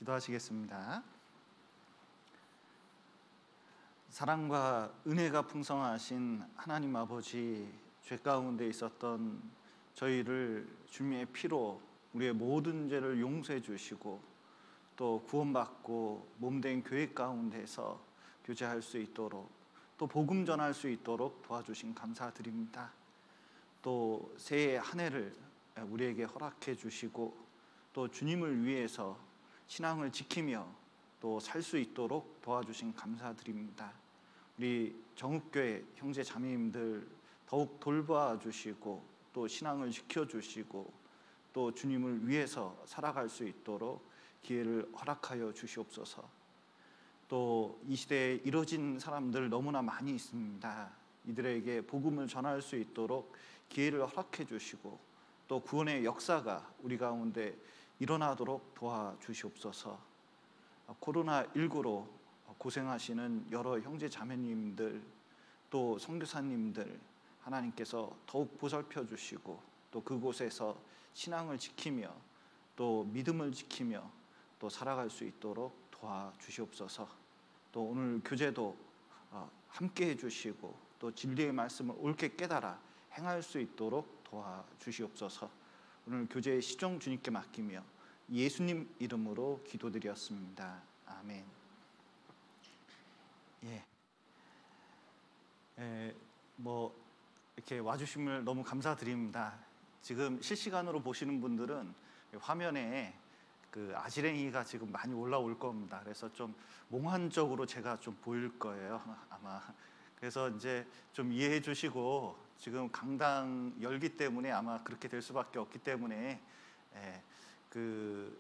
기도하시겠습니다. 사랑과 은혜가 풍성하신 하나님 아버지, 죄 가운데 있었던 저희를 주님의 피로 우리의 모든 죄를 용서해 주시고 또 구원받고 몸된 교회 가운데서 교제할 수 있도록 또 복음 전할 수 있도록 도와주신 감사드립니다. 또 새해 한 해를 우리에게 허락해 주시고 또 주님을 위해서 신앙을 지키며 또 살 수 있도록 도와주신 감사드립니다. 우리 정읍교회 형제 자매님들 더욱 돌봐 주시고 또 신앙을 지켜주시고 또 주님을 위해서 살아갈 수 있도록 기회를 허락하여 주시옵소서. 또 이 시대에 이뤄진 사람들 너무나 많이 있습니다. 이들에게 복음을 전할 수 있도록 기회를 허락해 주시고 또 구원의 역사가 우리 가운데 일어나도록 도와주시옵소서. 코로나19로 고생하시는 여러 형제 자매님들 또 선교사님들 하나님께서 더욱 보살펴 주시고 또 그곳에서 신앙을 지키며 또 믿음을 지키며 또 살아갈 수 있도록 도와주시옵소서. 또 오늘 교제도 함께 해주시고 또 진리의 말씀을 옳게 깨달아 행할 수 있도록 도와주시옵소서. 오늘 교제의 시종 주님께 맡기며 예수님 이름으로 기도드렸습니다. 아멘. 이렇게 와주심을 너무 감사드립니다. 지금 실시간으로 보시는 분들은 화면에 그 아지랭이가 지금 많이 올라올 겁니다. 그래서 좀 몽환적으로 제가 좀 보일 거예요, 아마. 그래서 이제 좀 이해해 주시고, 지금 강당 열기 때문에 아마 그렇게 될 수밖에 없기 때문에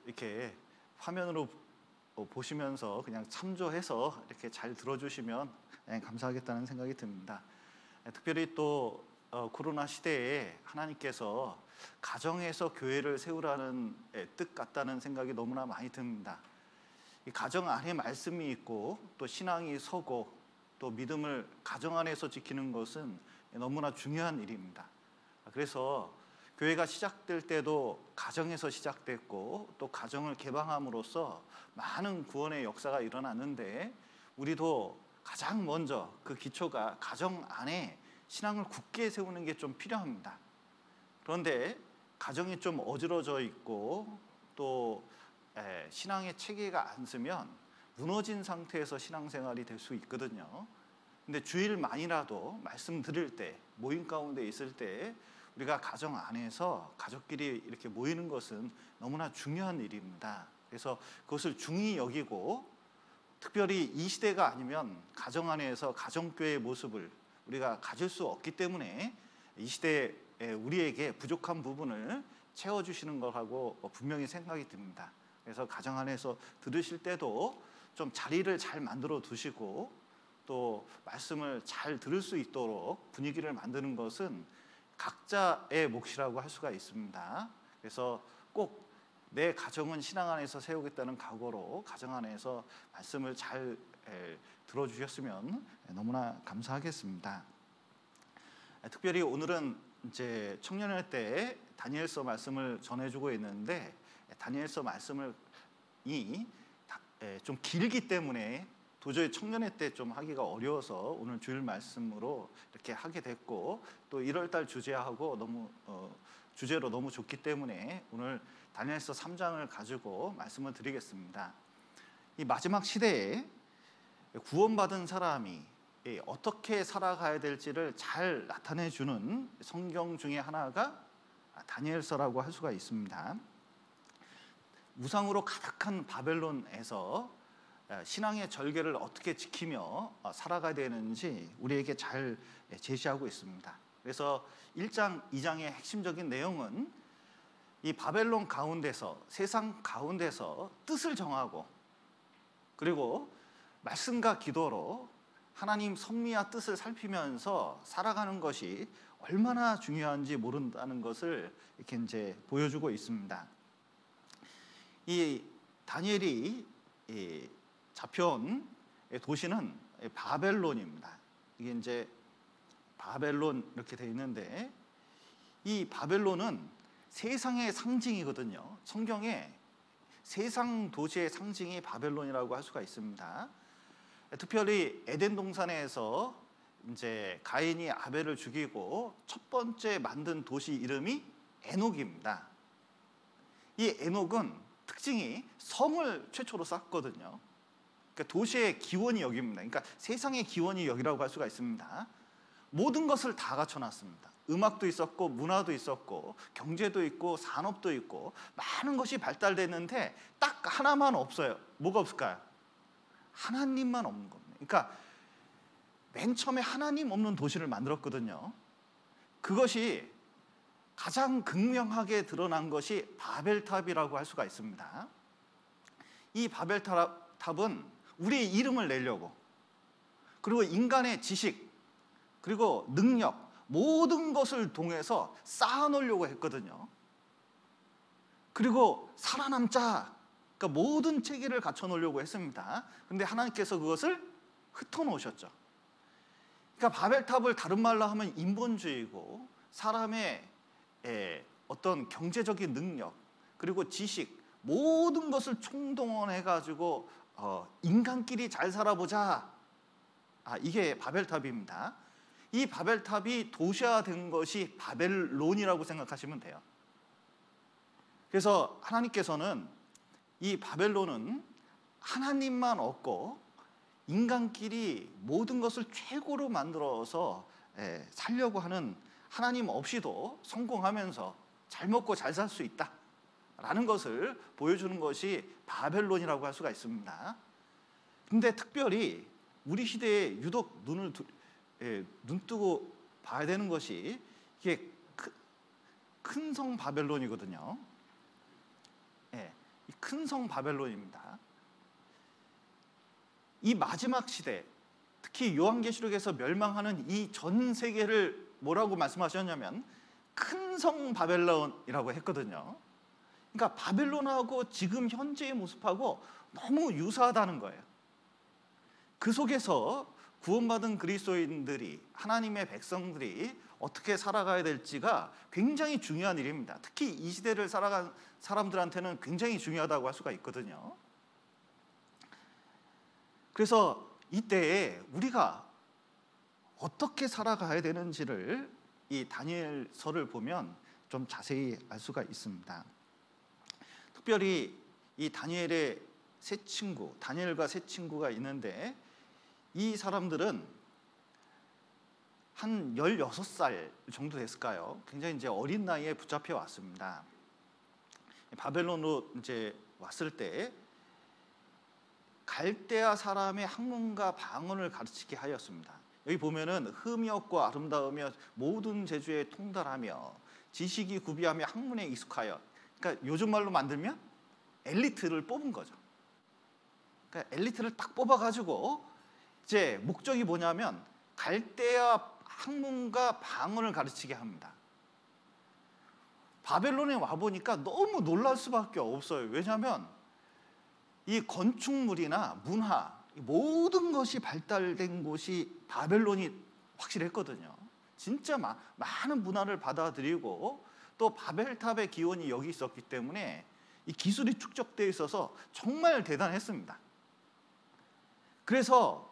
이렇게 화면으로 보시면서 그냥 참조해서 이렇게 잘 들어주시면 감사하겠다는 생각이 듭니다. 특별히 또 코로나 시대에 하나님께서 가정에서 교회를 세우라는 뜻 같다는 생각이 너무나 많이 듭니다. 이 가정 안에 말씀이 있고 또 신앙이 서고 또 믿음을 가정 안에서 지키는 것은 너무나 중요한 일입니다. 그래서 교회가 시작될 때도 가정에서 시작됐고 또 가정을 개방함으로써 많은 구원의 역사가 일어났는데, 우리도 가장 먼저 그 기초가 가정 안에 신앙을 굳게 세우는 게 좀 필요합니다. 그런데 가정이 좀 어지러져 있고 또 신앙의 체계가 안 서면 무너진 상태에서 신앙생활이 될 수 있거든요. 근데 주일만이라도 말씀 들을 때, 모임 가운데 있을 때 우리가 가정 안에서 가족끼리 이렇게 모이는 것은 너무나 중요한 일입니다. 그래서 그것을 중히 여기고, 특별히 이 시대가 아니면 가정 안에서 가정교회의 모습을 우리가 가질 수 없기 때문에 이 시대에 우리에게 부족한 부분을 채워주시는 거라고 분명히 생각이 듭니다. 그래서 가정 안에서 들으실 때도 좀 자리를 잘 만들어 두시고 또 말씀을 잘 들을 수 있도록 분위기를 만드는 것은 각자의 몫이라고 할 수가 있습니다. 그래서 꼭 내 가정은 신앙 안에서 세우겠다는 각오로 가정 안에서 말씀을 잘 들어주셨으면 너무나 감사하겠습니다. 특별히 오늘은 이제 청년회 때 다니엘서 말씀을 전해주고 있는데, 다니엘서 말씀을 좀 길기 때문에 도저히 청년회 때 좀 하기가 어려워서 오늘 주일 말씀으로 이렇게 하게 됐고, 또 1월달 주제하고 주제로 너무 좋기 때문에 오늘 다니엘서 3장을 가지고 말씀을 드리겠습니다. 이 마지막 시대에 구원받은 사람이 어떻게 살아가야 될지를 잘 나타내주는 성경 중에 하나가 다니엘서라고 할 수가 있습니다. 우상으로 가득한 바벨론에서 신앙의 절개를 어떻게 지키며 살아가야 되는지 우리에게 잘 제시하고 있습니다. 그래서 1장, 2장의 핵심적인 내용은 이 바벨론 가운데서, 세상 가운데서 뜻을 정하고 그리고 말씀과 기도로 하나님 섭리와 뜻을 살피면서 살아가는 것이 얼마나 중요한지 모른다는 것을 이렇게 이제 보여주고 있습니다. 이 다니엘이 잡혀온 도시는 바벨론입니다. 이게 이제 바벨론 이렇게 되어 있는데, 이 바벨론은 세상의 상징이거든요. 성경에 세상 도시의 상징이 바벨론이라고 할 수가 있습니다. 특별히 에덴 동산에서 이제 가인이 아벨을 죽이고 첫 번째 만든 도시 이름이 에녹입니다. 이 에녹은 특징이 성을 최초로 쌓거든요. 그러니까 도시의 기원이 여기입니다. 그러니까 세상의 기원이 여기라고 할 수가 있습니다. 모든 것을 다 갖춰놨습니다. 음악도 있었고 문화도 있었고 경제도 있고 산업도 있고 많은 것이 발달됐는데 딱 하나만 없어요. 뭐가 없을까요? 하나님만 없는 겁니다. 그러니까 맨 처음에 하나님 없는 도시를 만들었거든요. 그것이 가장 극명하게 드러난 것이 바벨탑이라고 할 수가 있습니다. 이 바벨탑은 우리의 이름을 내려고, 그리고 인간의 지식, 그리고 능력, 모든 것을 통해서 쌓아놓으려고 했거든요. 그리고 살아남자, 그러니까 모든 체계를 갖춰놓으려고 했습니다. 그런데 하나님께서 그것을 흩어놓으셨죠. 그러니까 바벨탑을 다른 말로 하면 인본주의고, 사람의 어떤 경제적인 능력, 그리고 지식, 모든 것을 총동원해가지고 인간끼리 잘 살아보자. 이게 바벨탑입니다. 이 바벨탑이 도시화된 것이 바벨론이라고 생각하시면 돼요. 그래서 하나님께서는 이 바벨론은 하나님만 없고 인간끼리 모든 것을 최고로 만들어서 살려고 하는, 하나님 없이도 성공하면서 잘 먹고 잘 살 수 있다라는 것을 보여주는 것이 바벨론이라고 할 수가 있습니다. 근데 특별히 우리 시대에 유독 눈 뜨고 봐야 되는 것이 이게 큰 성 바벨론이거든요. 큰 성 바벨론입니다. 이 마지막 시대, 특히 요한계시록에서 멸망하는 이 전 세계를 뭐라고 말씀하셨냐면 큰 성 바벨론이라고 했거든요. 그러니까 바벨론하고 지금 현재의 모습하고 너무 유사하다는 거예요. 그 속에서 구원받은 그리스도인들이, 하나님의 백성들이 어떻게 살아가야 될지가 굉장히 중요한 일입니다. 특히 이 시대를 살아간 사람들한테는 굉장히 중요하다고 할 수가 있거든요. 그래서 이때에 우리가 어떻게 살아가야 되는지를 이 다니엘서를 보면 좀 자세히 알 수가 있습니다. 특별히 이 다니엘의 세 친구, 다니엘과 세 친구가 있는데, 이 사람들은 한 16살 정도 됐을까요? 굉장히 이제 어린 나이에 붙잡혀 왔습니다. 바벨론으로 이제 왔을 때 갈대아 사람의 학문과 방언을 가르치게 하였습니다. 여기 보면은 흠이었고 아름다우며 모든 재주에 통달하며 지식이 구비하며 학문에 익숙하여, 그러니까 요즘 말로 만들면 엘리트를 뽑은 거죠. 그러니까 엘리트를 딱 뽑아가지고 이제 목적이 뭐냐면 갈대아 학문과 방언을 가르치게 합니다. 바벨론에 와보니까 너무 놀랄 수밖에 없어요. 왜냐하면 이 건축물이나 문화, 모든 것이 발달된 곳이 바벨론이 확실했거든요. 진짜 많은 문화를 받아들이고, 또 바벨탑의 기원이 여기 있었기 때문에 이 기술이 축적되어 있어서 정말 대단했습니다. 그래서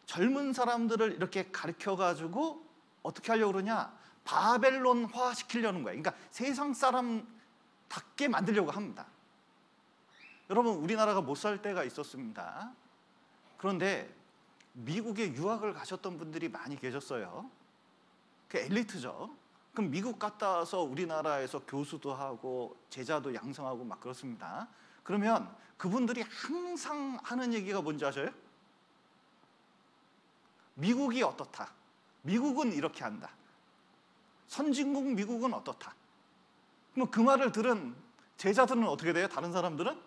젊은 사람들을 이렇게 가르쳐가지고 어떻게 하려고 그러냐, 바벨론화 시키려는 거예요. 그러니까 세상 사람답게 만들려고 합니다. 여러분, 우리나라가 못 살 때가 있었습니다. 그런데 미국에 유학을 가셨던 분들이 많이 계셨어요. 그 엘리트죠. 그럼 미국 갔다 와서 우리나라에서 교수도 하고 제자도 양성하고 막 그렇습니다. 그러면 그분들이 항상 하는 얘기가 뭔지 아셔요? 미국이 어떻다. 미국은 이렇게 한다. 선진국 미국은 어떻다. 그럼 그 말을 들은 제자들은 어떻게 돼요? 다른 사람들은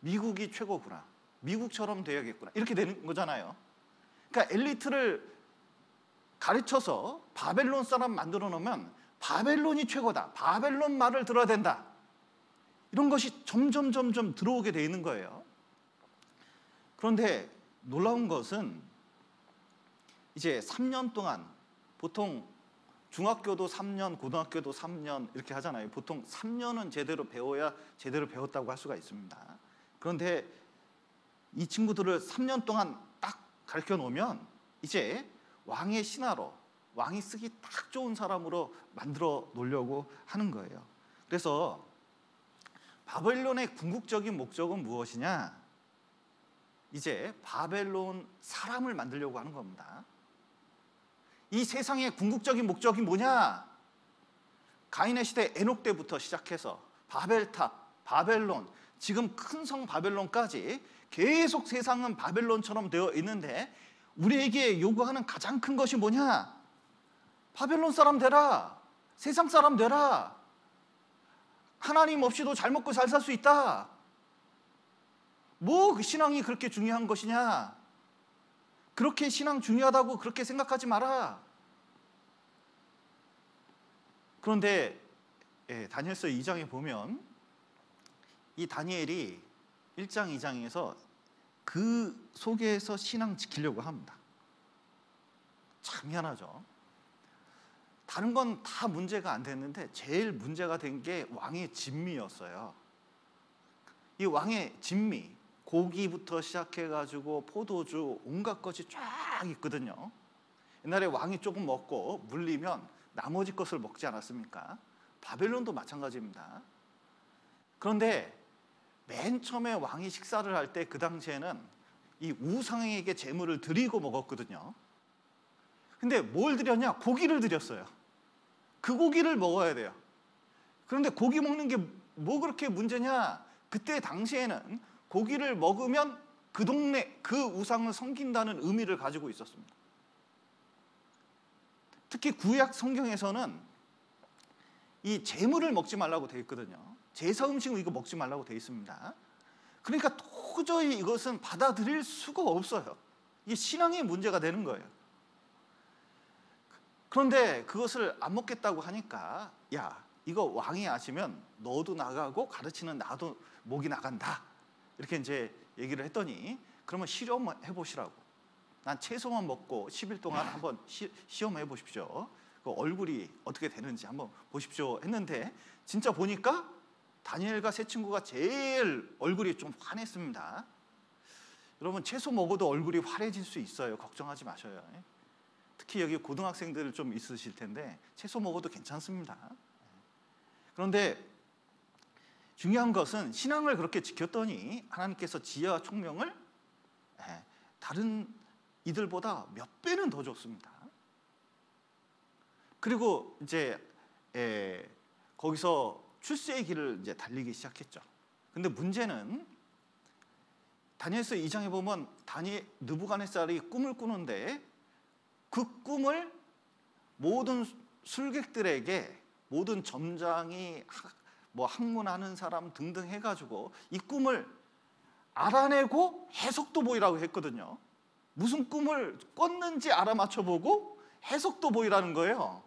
미국이 최고구나. 미국처럼 돼야겠구나. 이렇게 되는 거잖아요. 그러니까 엘리트를 가르쳐서 바벨론 사람 만들어 놓으면 바벨론이 최고다. 바벨론 말을 들어야 된다. 이런 것이 점점 들어오게 돼 있는 거예요. 그런데 놀라운 것은 이제 3년 동안, 보통 중학교도 3년, 고등학교도 3년 이렇게 하잖아요. 보통 3년은 제대로 배워야 제대로 배웠다고 할 수가 있습니다. 그런데 이 친구들을 3년 동안 딱 가르쳐 놓으면 이제 왕의 신하로, 왕이 쓰기 딱 좋은 사람으로 만들어 놓으려고 하는 거예요. 그래서 바벨론의 궁극적인 목적은 무엇이냐? 이제 바벨론 사람을 만들려고 하는 겁니다. 이 세상의 궁극적인 목적이 뭐냐? 가인의 시대 에녹 때부터 시작해서 바벨탑, 바벨론, 지금 큰 성 바벨론까지 계속 세상은 바벨론처럼 되어 있는데 우리에게 요구하는 가장 큰 것이 뭐냐? 바벨론 사람 되라. 세상 사람 되라. 하나님 없이도 잘 먹고 잘 살 수 있다. 뭐 그 신앙이 그렇게 중요한 것이냐? 그렇게 신앙 중요하다고 그렇게 생각하지 마라. 그런데 다니엘서 2장에 보면 이 다니엘이 1장, 2장에서 그 속에서 신앙 지키려고 합니다. 참 희한하죠. 다른 건 다 문제가 안 됐는데 제일 문제가 된 게 왕의 진미였어요. 이 왕의 진미, 고기부터 시작해가지고 포도주, 온갖 것이 쫙 있거든요. 옛날에 왕이 조금 먹고 물리면 나머지 것을 먹지 않았습니까? 바벨론도 마찬가지입니다. 그런데 맨 처음에 왕이 식사를 할 때 그 당시에는 이 우상에게 제물을 드리고 먹었거든요. 근데 뭘 드렸냐? 고기를 드렸어요. 그 고기를 먹어야 돼요. 그런데 고기 먹는 게 뭐 그렇게 문제냐? 그때 당시에는 고기를 먹으면 그 동네 그 우상을 섬긴다는 의미를 가지고 있었습니다. 특히 구약 성경에서는 이 제물을 먹지 말라고 되어 있거든요. 제사 음식은 이거 먹지 말라고 되어 있습니다. 그러니까 도저히 이것은 받아들일 수가 없어요. 이게 신앙의 문제가 되는 거예요. 그런데 그것을 안 먹겠다고 하니까 야, 이거 왕이 아시면 너도 나가고 가르치는 나도 목이 나간다. 이렇게 이제 얘기를 했더니 그러면 실험해 보시라고. 난 채소만 먹고 10일 동안 한번 시험해 보십시오. 그 얼굴이 어떻게 되는지 한번 보십시오 했는데 진짜 보니까 다니엘과 세 친구가 제일 얼굴이 좀 환했습니다. 여러분 채소 먹어도 얼굴이 환해질 수 있어요. 걱정하지 마셔요. 특히 여기 고등학생들 좀 있으실 텐데 채소 먹어도 괜찮습니다. 그런데 중요한 것은 신앙을 그렇게 지켰더니 하나님께서 지혜와 총명을 다른 이들보다 몇 배는 더 줬습니다. 그리고 이제 거기서 출세의 길을 이제 달리기 시작했죠. 근데 문제는 다니엘서 2장에 보면 느부갓네살이 꿈을 꾸는데 그 꿈을 모든 술객들에게 모든 점장이 뭐 학문하는 사람 등등 해가지고 이 꿈을 알아내고 해석도 보이라고 했거든요. 무슨 꿈을 꿨는지 알아맞혀보고 해석도 보이라는 거예요.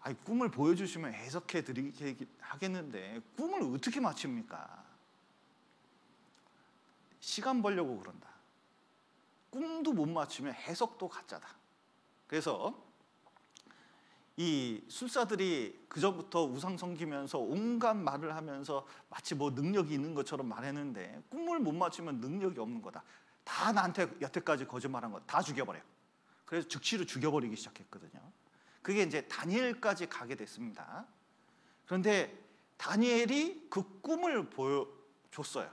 아니, 꿈을 보여주시면 해석해 드리게 하겠는데 꿈을 어떻게 맞춥니까? 시간 벌려고 그런다. 꿈도 못 맞추면 해석도 가짜다. 그래서 이 술사들이 그전부터 우상 섬기면서 온갖 말을 하면서 마치 뭐 능력이 있는 것처럼 말했는데 꿈을 못 맞추면 능력이 없는 거다. 다 나한테 여태까지 거짓말한 거 다 죽여버려. 그래서 즉시로 죽여버리기 시작했거든요. 그게 이제 다니엘까지 가게 됐습니다. 그런데 다니엘이 그 꿈을 보여줬어요.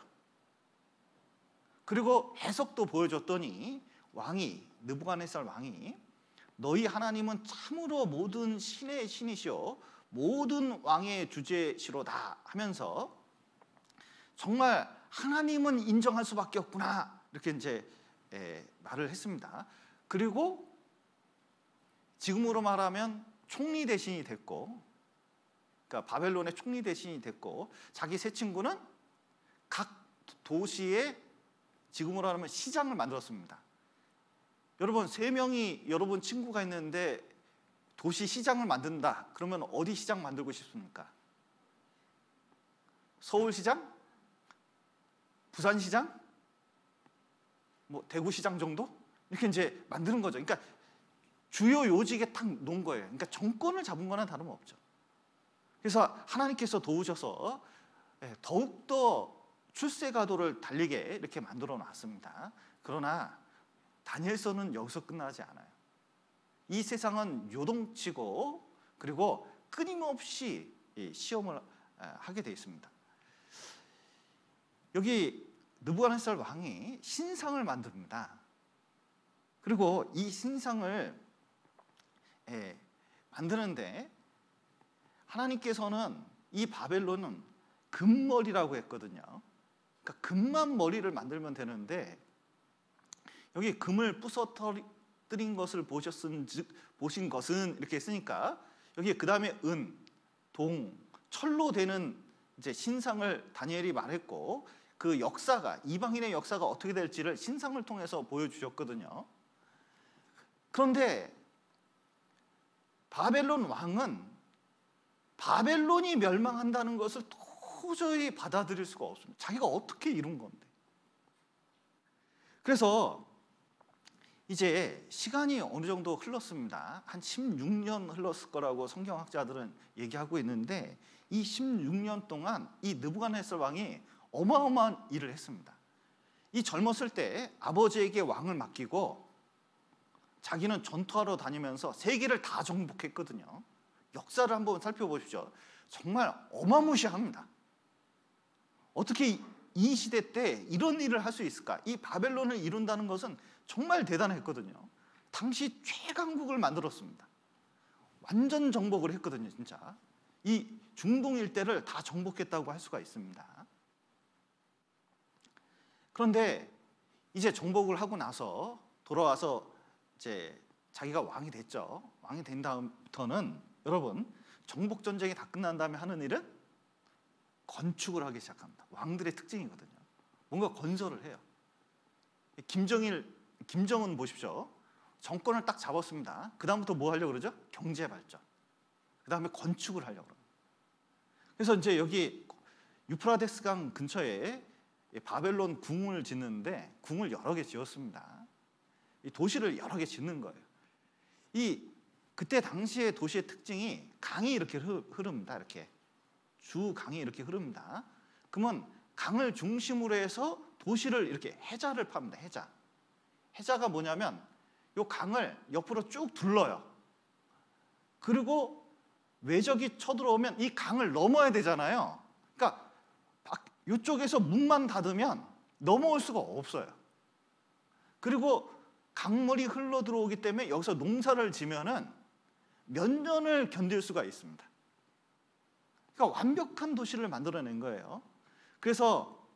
그리고 해석도 보여줬더니 느부갓네살 왕이 너희 하나님은 참으로 모든 신의 신이시오 모든 왕의 주제시로다 하면서 정말 하나님은 인정할 수밖에 없구나 이렇게 이제 말을 했습니다. 그리고 지금으로 말하면 총리 대신이 됐고, 그러니까 바벨론의 총리 대신이 됐고, 자기 세 친구는 각 도시에 지금으로 하면 시장을 만들었습니다. 여러분 3명이 여러분 친구가 있는데 도시 시장을 만든다. 그러면 어디 시장 만들고 싶습니까? 서울시장? 부산시장? 뭐 대구시장 정도? 이렇게 이제 만드는 거죠. 그러니까 주요 요직에 딱 놓은 거예요. 그러니까 정권을 잡은 거나 다름없죠. 그래서 하나님께서 도우셔서 더욱더 출세가도를 달리게 이렇게 만들어 놨습니다. 그러나 다니엘서는 여기서 끝나지 않아요. 이 세상은 요동치고 그리고 끊임없이 시험을 하게 되어 있습니다. 여기 느부갓네살 왕이 신상을 만듭니다. 그리고 이 신상을 만드는데 하나님께서는 이 바벨론은 금머리라고 했거든요. 그러니까 금만 머리를 만들면 되는데 여기 금을 부서뜨린 것을 보신 것은 이렇게 했으니까 여기 그 다음에 은, 동, 철로 되는 이제 신상을 다니엘이 말했고 그 역사가 이방인의 역사가 어떻게 될지를 신상을 통해서 보여주셨거든요. 그런데 바벨론 왕은 바벨론이 멸망한다는 것을 도저히 받아들일 수가 없습니다. 자기가 어떻게 이룬 건데. 그래서 이제 시간이 어느 정도 흘렀습니다. 한 16년 흘렀을 거라고 성경학자들은 얘기하고 있는데 이 16년 동안 이 느부갓네살 왕이 어마어마한 일을 했습니다. 이 젊었을 때 아버지에게 왕을 맡기고 자기는 전투하러 다니면서 세계를 다 정복했거든요. 역사를 한번 살펴보십시오. 정말 어마무시합니다. 어떻게 이 시대 때 이런 일을 할 수 있을까? 이 바벨론을 이룬다는 것은 정말 대단했거든요. 당시 최강국을 만들었습니다. 완전 정복을 했거든요, 진짜. 이 중동 일대를 다 정복했다고 할 수가 있습니다. 그런데 이제 정복을 하고 나서 돌아와서 이제 자기가 왕이 됐죠. 왕이 된 다음부터는 여러분 정복 전쟁이 다 끝난 다음에 하는 일은 건축을 하기 시작합니다. 왕들의 특징이거든요. 뭔가 건설을 해요. 김정은 보십시오. 정권을 딱 잡았습니다. 그 다음부터 뭐 하려고 그러죠? 경제 발전. 그 다음에 건축을 하려고 그래요. 그래서 이제 여기 유프라데스 강 근처에 바벨론 궁을 짓는데 궁을 여러 개 지었습니다. 이 도시를 여러 개 짓는 거예요. 그때 당시의 도시의 특징이 강이 이렇게 흐릅니다. 이렇게 주 강이 이렇게 흐릅니다. 그러면 강을 중심으로 해서 도시를 이렇게 해자를 팝니다. 해자가 뭐냐면 이 강을 옆으로 쭉 둘러요. 그리고 외적이 쳐들어오면 이 강을 넘어야 되잖아요. 그러니까 이쪽에서 문만 닫으면 넘어올 수가 없어요. 그리고 강물이 흘러 들어오기 때문에 여기서 농사를 지면은 몇 년을 견딜 수가 있습니다. 그러니까 완벽한 도시를 만들어낸 거예요. 그래서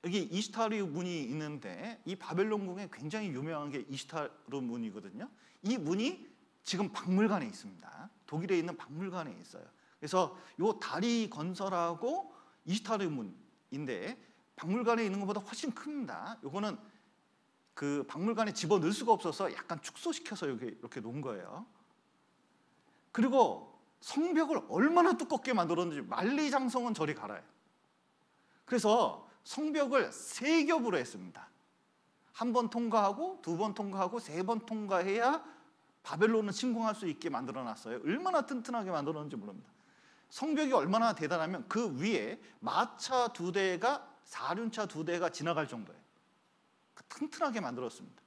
여기 이시타르 문이 있는데 이 바벨론 궁에 굉장히 유명한 게 이시타르 문이거든요. 이 문이 지금 박물관에 있습니다. 독일에 있는 박물관에 있어요. 그래서 이 다리 건설하고 이시타르 문인데 박물관에 있는 것보다 훨씬 큽니다. 이거는 그 박물관에 집어넣을 수가 없어서 약간 축소시켜서 이렇게 놓은 거예요. 그리고 성벽을 얼마나 두껍게 만들었는지 만리장성은 저리 갈아요. 그래서 성벽을 3겹으로 했습니다. 한 번 통과하고 2번 통과하고 3번 통과해야 바벨론을 침공할 수 있게 만들어놨어요. 얼마나 튼튼하게 만들었는지 모릅니다. 성벽이 얼마나 대단하면 그 위에 마차 2대가 사륜차 2대가 지나갈 정도예요. 튼튼하게 만들었습니다.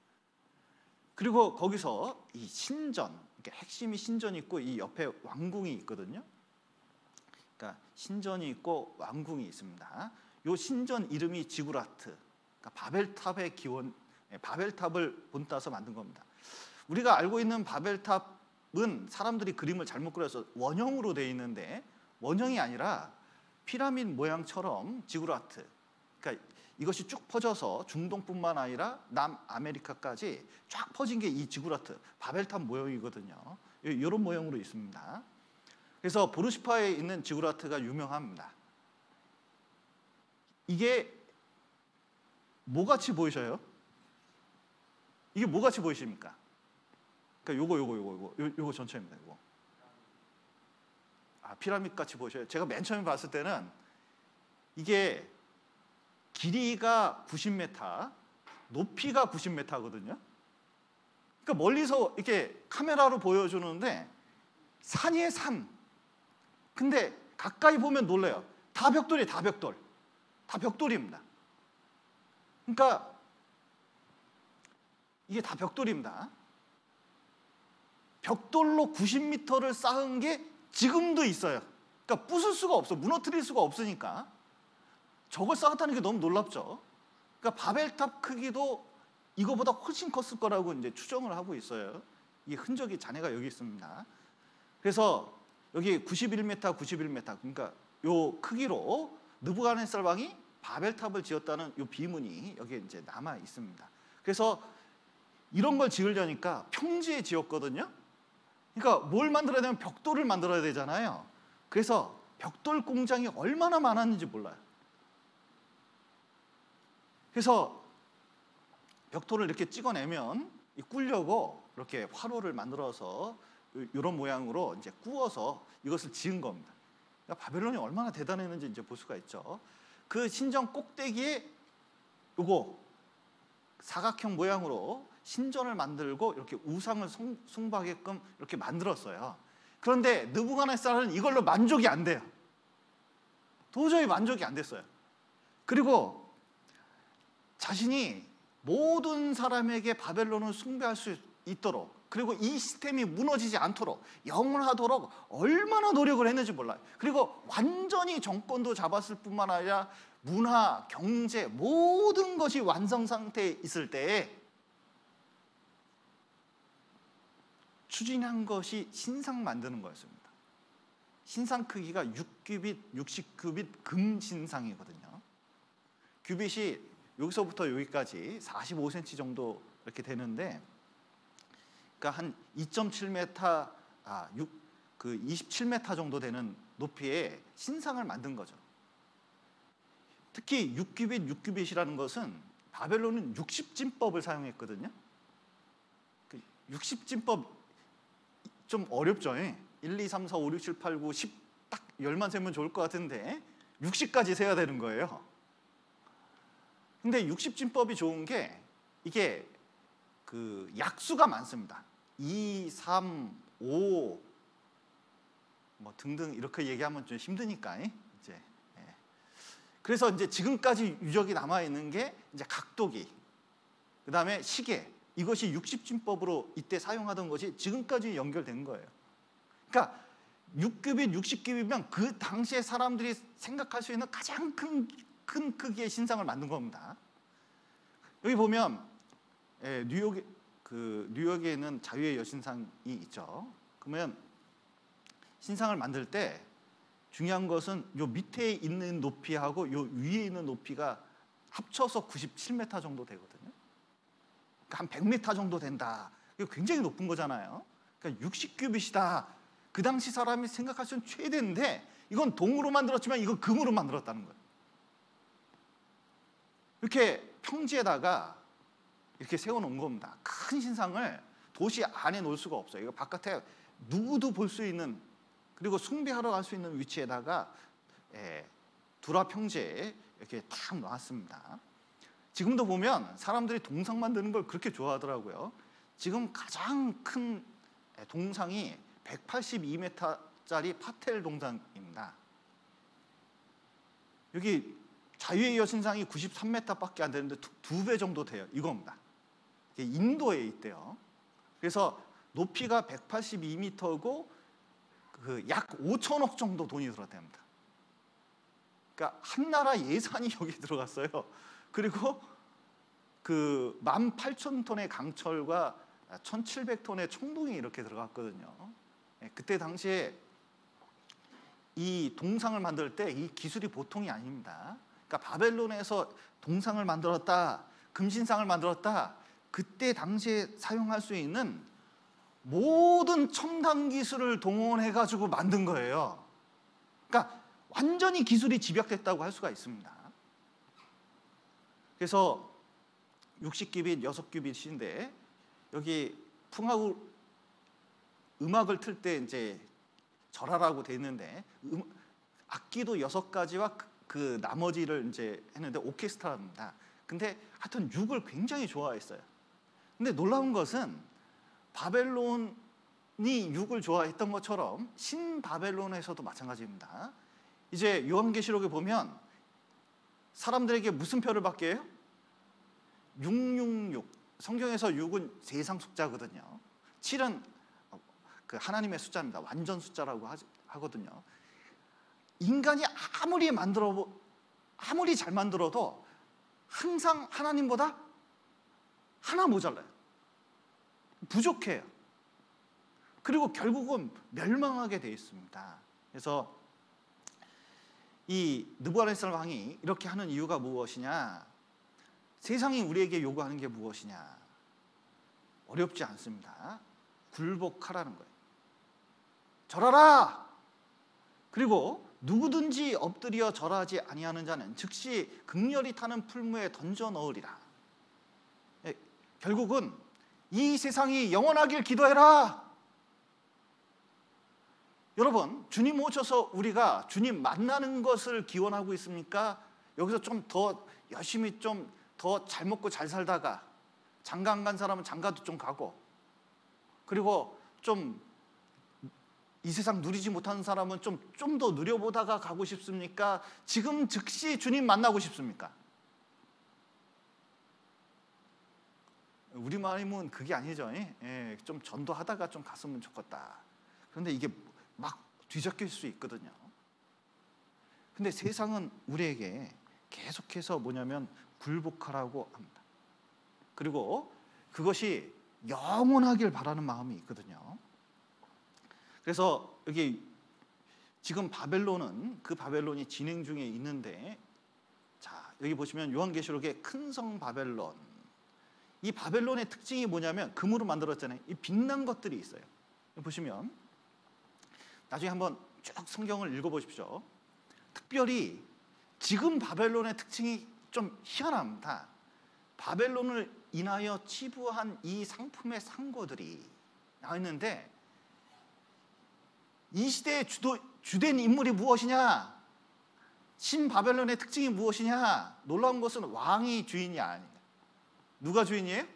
그리고 거기서 이 신전, 그러니까 핵심이 신전이 있고 이 옆에 왕궁이 있거든요. 그러니까 신전이 있고 왕궁이 있습니다. 이 신전 이름이 지구라트, 그러니까 바벨탑의 기원, 바벨탑을 본따서 만든 겁니다. 우리가 알고 있는 바벨탑은 사람들이 그림을 잘못 그려서 원형으로 되어 있는데 원형이 아니라 피라미드 모양처럼 지구라트, 그러니까 이것이 쭉 퍼져서 중동뿐만 아니라 남아메리카까지 쫙 퍼진 게 이 지구라트, 바벨탑 모형이거든요. 이런 모형으로 있습니다. 그래서 보르시파에 있는 지구라트가 유명합니다. 이게 뭐같이 보이셔요? 이게 뭐같이 보이십니까? 그러니까 요거 전체입니다. 요거. 피라미드 같이 보이셔요? 제가 맨 처음에 봤을 때는 이게 길이가 90m, 높이가 90m거든요. 그러니까 멀리서 이렇게 카메라로 보여주는데 산이에요, 산. 근데 가까이 보면 놀라요. 다 벽돌이에요, 다 벽돌. 다 벽돌입니다. 그러니까 이게 다 벽돌입니다. 벽돌로 90m를 쌓은 게 지금도 있어요. 그러니까 부술 수가 없어. 무너뜨릴 수가 없으니까. 저걸 쌓았다는 게 너무 놀랍죠. 그러니까 바벨탑 크기도 이거보다 훨씬 컸을 거라고 이제 추정을 하고 있어요. 이 흔적이 잔해가 여기 있습니다. 그래서 여기 91m, 91m, 그러니까 요 크기로 느부갓네살 왕이 바벨탑을 지었다는 요 비문이 여기에 이제 남아 있습니다. 그래서 이런 걸 지으려니까 평지에 지었거든요. 그러니까 뭘 만들어야 되면 벽돌을 만들어야 되잖아요. 그래서 벽돌 공장이 얼마나 많았는지 몰라요. 그래서 벽돌을 이렇게 찍어내면 꾸려고 이렇게 화로를 만들어서 이런 모양으로 이제 구워서 이것을 지은 겁니다. 그러니까 바벨론이 얼마나 대단했는지 이제 볼 수가 있죠. 그 신전 꼭대기에 요거 사각형 모양으로 신전을 만들고 이렇게 우상을 숭배하게끔 이렇게 만들었어요. 그런데 느부갓네살은 이걸로 만족이 안 돼요. 도저히 만족이 안 됐어요. 그리고 자신이 모든 사람에게 바벨론을 숭배할 수 있도록, 그리고 이 시스템이 무너지지 않도록, 영원하도록 얼마나 노력을 했는지 몰라요. 그리고 완전히 정권도 잡았을 뿐만 아니라 문화, 경제 모든 것이 완성 상태에 있을 때에 추진한 것이 신상 만드는 거였습니다. 신상 크기가 6규빗, 60규빗 금신상이거든요. 규빗이 여기서부터 여기까지 45cm 정도 이렇게 되는데, 그러니까 한 2.7m, 27m 정도 되는 높이의 신상을 만든 거죠. 특히 6규빗, 6규빗이라는 것은 바벨론은 60진법을 사용했거든요. 60진법 좀 어렵죠. 1, 2, 3, 4, 5, 6, 7, 8, 9, 10 딱 10만 세면 좋을 것 같은데 60까지 세야 되는 거예요. 근데 60진법이 좋은 게 이게 그 약수가 많습니다. 2, 3, 5 뭐 등등 이렇게 얘기하면 좀 힘드니까 이제. 그래서 이제 지금까지 유적이 남아 있는 게 이제 각도기, 그다음에 시계, 이것이 60진법으로 이때 사용하던 것이 지금까지 연결된 거예요. 그러니까 6규빗, 60규빗이면 그 당시에 사람들이 생각할 수 있는 가장 큰 크기의 신상을 만든 겁니다. 여기 보면 뉴욕에 있는 자유의 여신상이 있죠. 그러면 신상을 만들 때 중요한 것은 요 밑에 있는 높이하고 요 위에 있는 높이가 합쳐서 97m 정도 되거든요. 그러니까 한 100m 정도 된다. 이거 굉장히 높은 거잖아요. 그러니까 60규빗이다. 그 당시 사람이 생각할 수 있는 최대인데 이건 동으로 만들었지만 이건 금으로 만들었다는 거예요. 이렇게 평지에다가 이렇게 세워놓은 겁니다. 큰 신상을 도시 안에 놓을 수가 없어요. 이거 바깥에 누구도 볼 수 있는, 그리고 숭배하러 갈 수 있는 위치에다가 두라 평지에 이렇게 탁 놨습니다. 지금도 보면 사람들이 동상 만드는 걸 그렇게 좋아하더라고요. 지금 가장 큰 동상이 182m짜리 파텔 동상입니다. 여기 자유의 여신상이 93m밖에 안 되는데 두 배 정도 돼요. 이겁니다. 이게 인도에 있대요. 그래서 높이가 182m고 약 5천억 정도 돈이 들어갑니다. 그러니까 한 나라 예산이 여기 들어갔어요. 그리고 그 18,000톤의 강철과 1,700톤의 청동이 이렇게 들어갔거든요. 그때 당시에 이 동상을 만들 때 이 기술이 보통이 아닙니다. 그러니까 바벨론에서 동상을 만들었다, 금신상을 만들었다, 그때 당시에 사용할 수 있는 모든 첨단 기술을 동원해가지고 만든 거예요. 그러니까 완전히 기술이 집약됐다고 할 수가 있습니다. 그래서 60규빗, 6규빗인데 여기 풍하고 음악을 틀 때 이제 절하라고 돼 있는데 악기도 6가지와 그 나머지를 이제 했는데 오케스트라입니다. 근데 하여튼 6을 굉장히 좋아했어요. 근데 놀라운 것은 바벨론이 육을 좋아했던 것처럼 신바벨론에서도 마찬가지입니다. 이제 요한계시록에 보면 사람들에게 무슨 표를 받게 해요? 666. 성경에서 6은 세상 숫자거든요. 7은 그 하나님의 숫자입니다. 완전 숫자라고 하거든요. 인간이 아무리 잘 만들어도 항상 하나님보다 하나 모자라요. 부족해요. 그리고 결국은 멸망하게 돼 있습니다. 그래서 이 느부갓네살 왕이 이렇게 하는 이유가 무엇이냐? 세상이 우리에게 요구하는 게 무엇이냐? 어렵지 않습니다. 굴복하라는 거예요. 절하라! 그리고 누구든지 엎드려 절하지 아니하는 자는 즉시 극렬히 타는 풀무에 던져 넣으리라. 결국은 이 세상이 영원하길 기도해라. 여러분, 주님 오셔서 우리가 주님 만나는 것을 기원하고 있습니까? 여기서 좀 더 열심히 좀 더 잘 먹고 잘 살다가 장가 안 간 사람은 장가도 좀 가고, 그리고 좀 이 세상 누리지 못하는 사람은 좀 더 누려보다가 가고 싶습니까? 지금 즉시 주님 만나고 싶습니까? 우리 마음은 그게 아니죠. 좀 전도하다가 좀 갔으면 좋겠다. 그런데 이게 막 뒤섞일 수 있거든요. 근데 세상은 우리에게 계속해서 뭐냐면 굴복하라고 합니다. 그리고 그것이 영원하길 바라는 마음이 있거든요. 그래서 여기 지금 바벨론은 그 바벨론이 진행 중에 있는데, 자, 여기 보시면 요한계시록의 큰 성 바벨론, 이 바벨론의 특징이 뭐냐면 금으로 만들었잖아요. 이 빛난 것들이 있어요. 보시면 나중에 한번 쭉 성경을 읽어보십시오. 특별히 지금 바벨론의 특징이 좀 희한합니다. 바벨론을 인하여 치부한 이 상품의 상고들이 나와 있는데, 이 시대의 주된 인물이 무엇이냐? 신바벨론의 특징이 무엇이냐? 놀라운 것은 왕이 주인이 아니에요. 누가 주인이에요?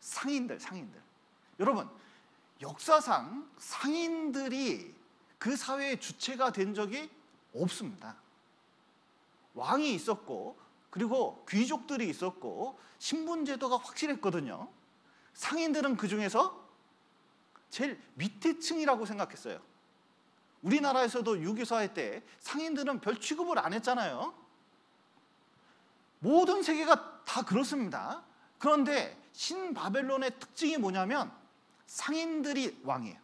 상인들. 여러분, 역사상 상인들이 그 사회의 주체가 된 적이 없습니다. 왕이 있었고, 그리고 귀족들이 있었고, 신분제도가 확실했거든요. 상인들은 그 중에서 제일 밑에 층이라고 생각했어요. 우리나라에서도 유교사회 때 상인들은 별 취급을 안 했잖아요. 모든 세계가 다 그렇습니다. 그런데 신바벨론의 특징이 뭐냐면 상인들이 왕이에요.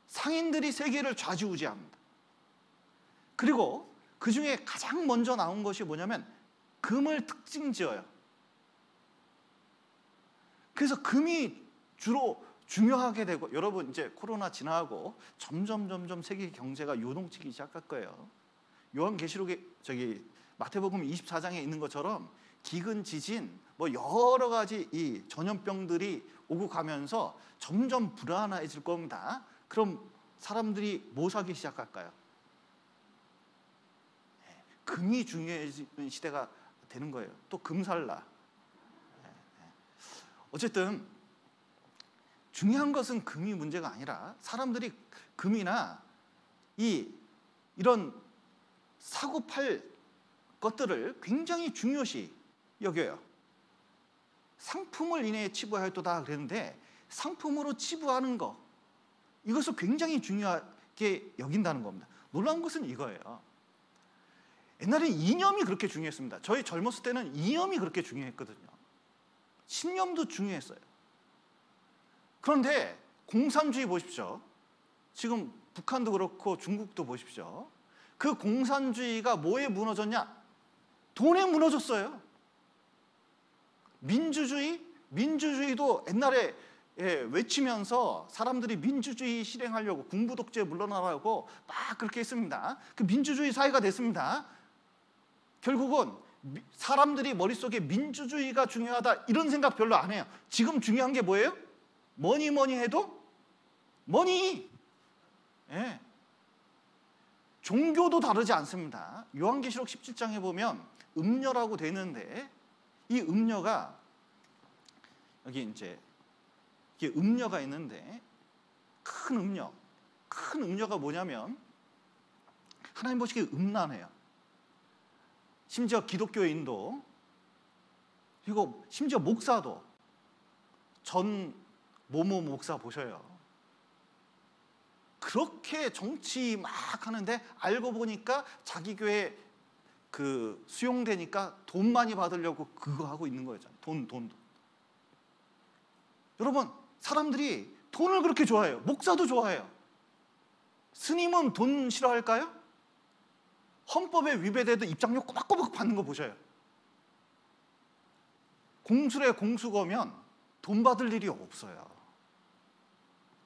상인들이 세계를 좌지우지합니다. 그리고 그 중에 가장 먼저 나온 것이 뭐냐면 금을 특징지어요. 그래서 금이 주로 중요하게 되고, 여러분 이제 코로나 지나고 점점 세계 경제가 요동치기 시작할 거예요. 요한계시록에 마태복음 24장에 있는 것처럼 기근, 지진, 뭐 여러 가지 이 전염병들이 오고 가면서 점점 불안해질 겁니다. 그럼 사람들이 뭐 사기 시작할까요? 금이 중요해지는 시대가 되는 거예요. 또 금살라. 어쨌든 중요한 것은 금이 문제가 아니라 사람들이 금이나 이런 사고 팔 것들을 굉장히 중요시 여겨요. 상품을 인해 치부하였도다 그랬는데, 상품으로 치부하는 것, 이것을 굉장히 중요하게 여긴다는 겁니다. 놀라운 것은 이거예요. 옛날에 이념이 그렇게 중요했습니다. 저희 젊었을 때는 이념이 그렇게 중요했거든요. 신념도 중요했어요. 그런데 공산주의 보십시오. 지금 북한도 그렇고 중국도 보십시오. 그 공산주의가 뭐에 무너졌냐? 돈에 무너졌어요. 민주주의도 옛날에 외치면서 사람들이 민주주의 실행하려고, 군부 독재 물러나라고 막 그렇게 했습니다. 그 민주주의 사회가 됐습니다. 결국은 사람들이 머릿속에 민주주의가 중요하다 이런 생각 별로 안 해요. 지금 중요한 게 뭐예요? 뭐니 해도 머니. 종교도 다르지 않습니다. 요한계시록 17장에 보면 음녀라고 되어 있는데, 이 음녀가 여기 이제 이게 음녀가 있는데 큰 음녀가 뭐냐면 하나님 보시기에 음란해요. 심지어 기독교인도, 그리고 심지어 목사도, 전 모모 목사 보셔요. 그렇게 정치 막 하는데 알고 보니까 자기 교회 그 수용되니까 돈 많이 받으려고 그거 하고 있는 거예요. 돈. 여러분, 사람들이 돈을 그렇게 좋아해요. 목사도 좋아해요. 스님은 돈 싫어할까요? 헌법에 위배돼도 입장료 꼬박꼬박 받는 거 보셔요. 공수래 공수거면 돈 받을 일이 없어요.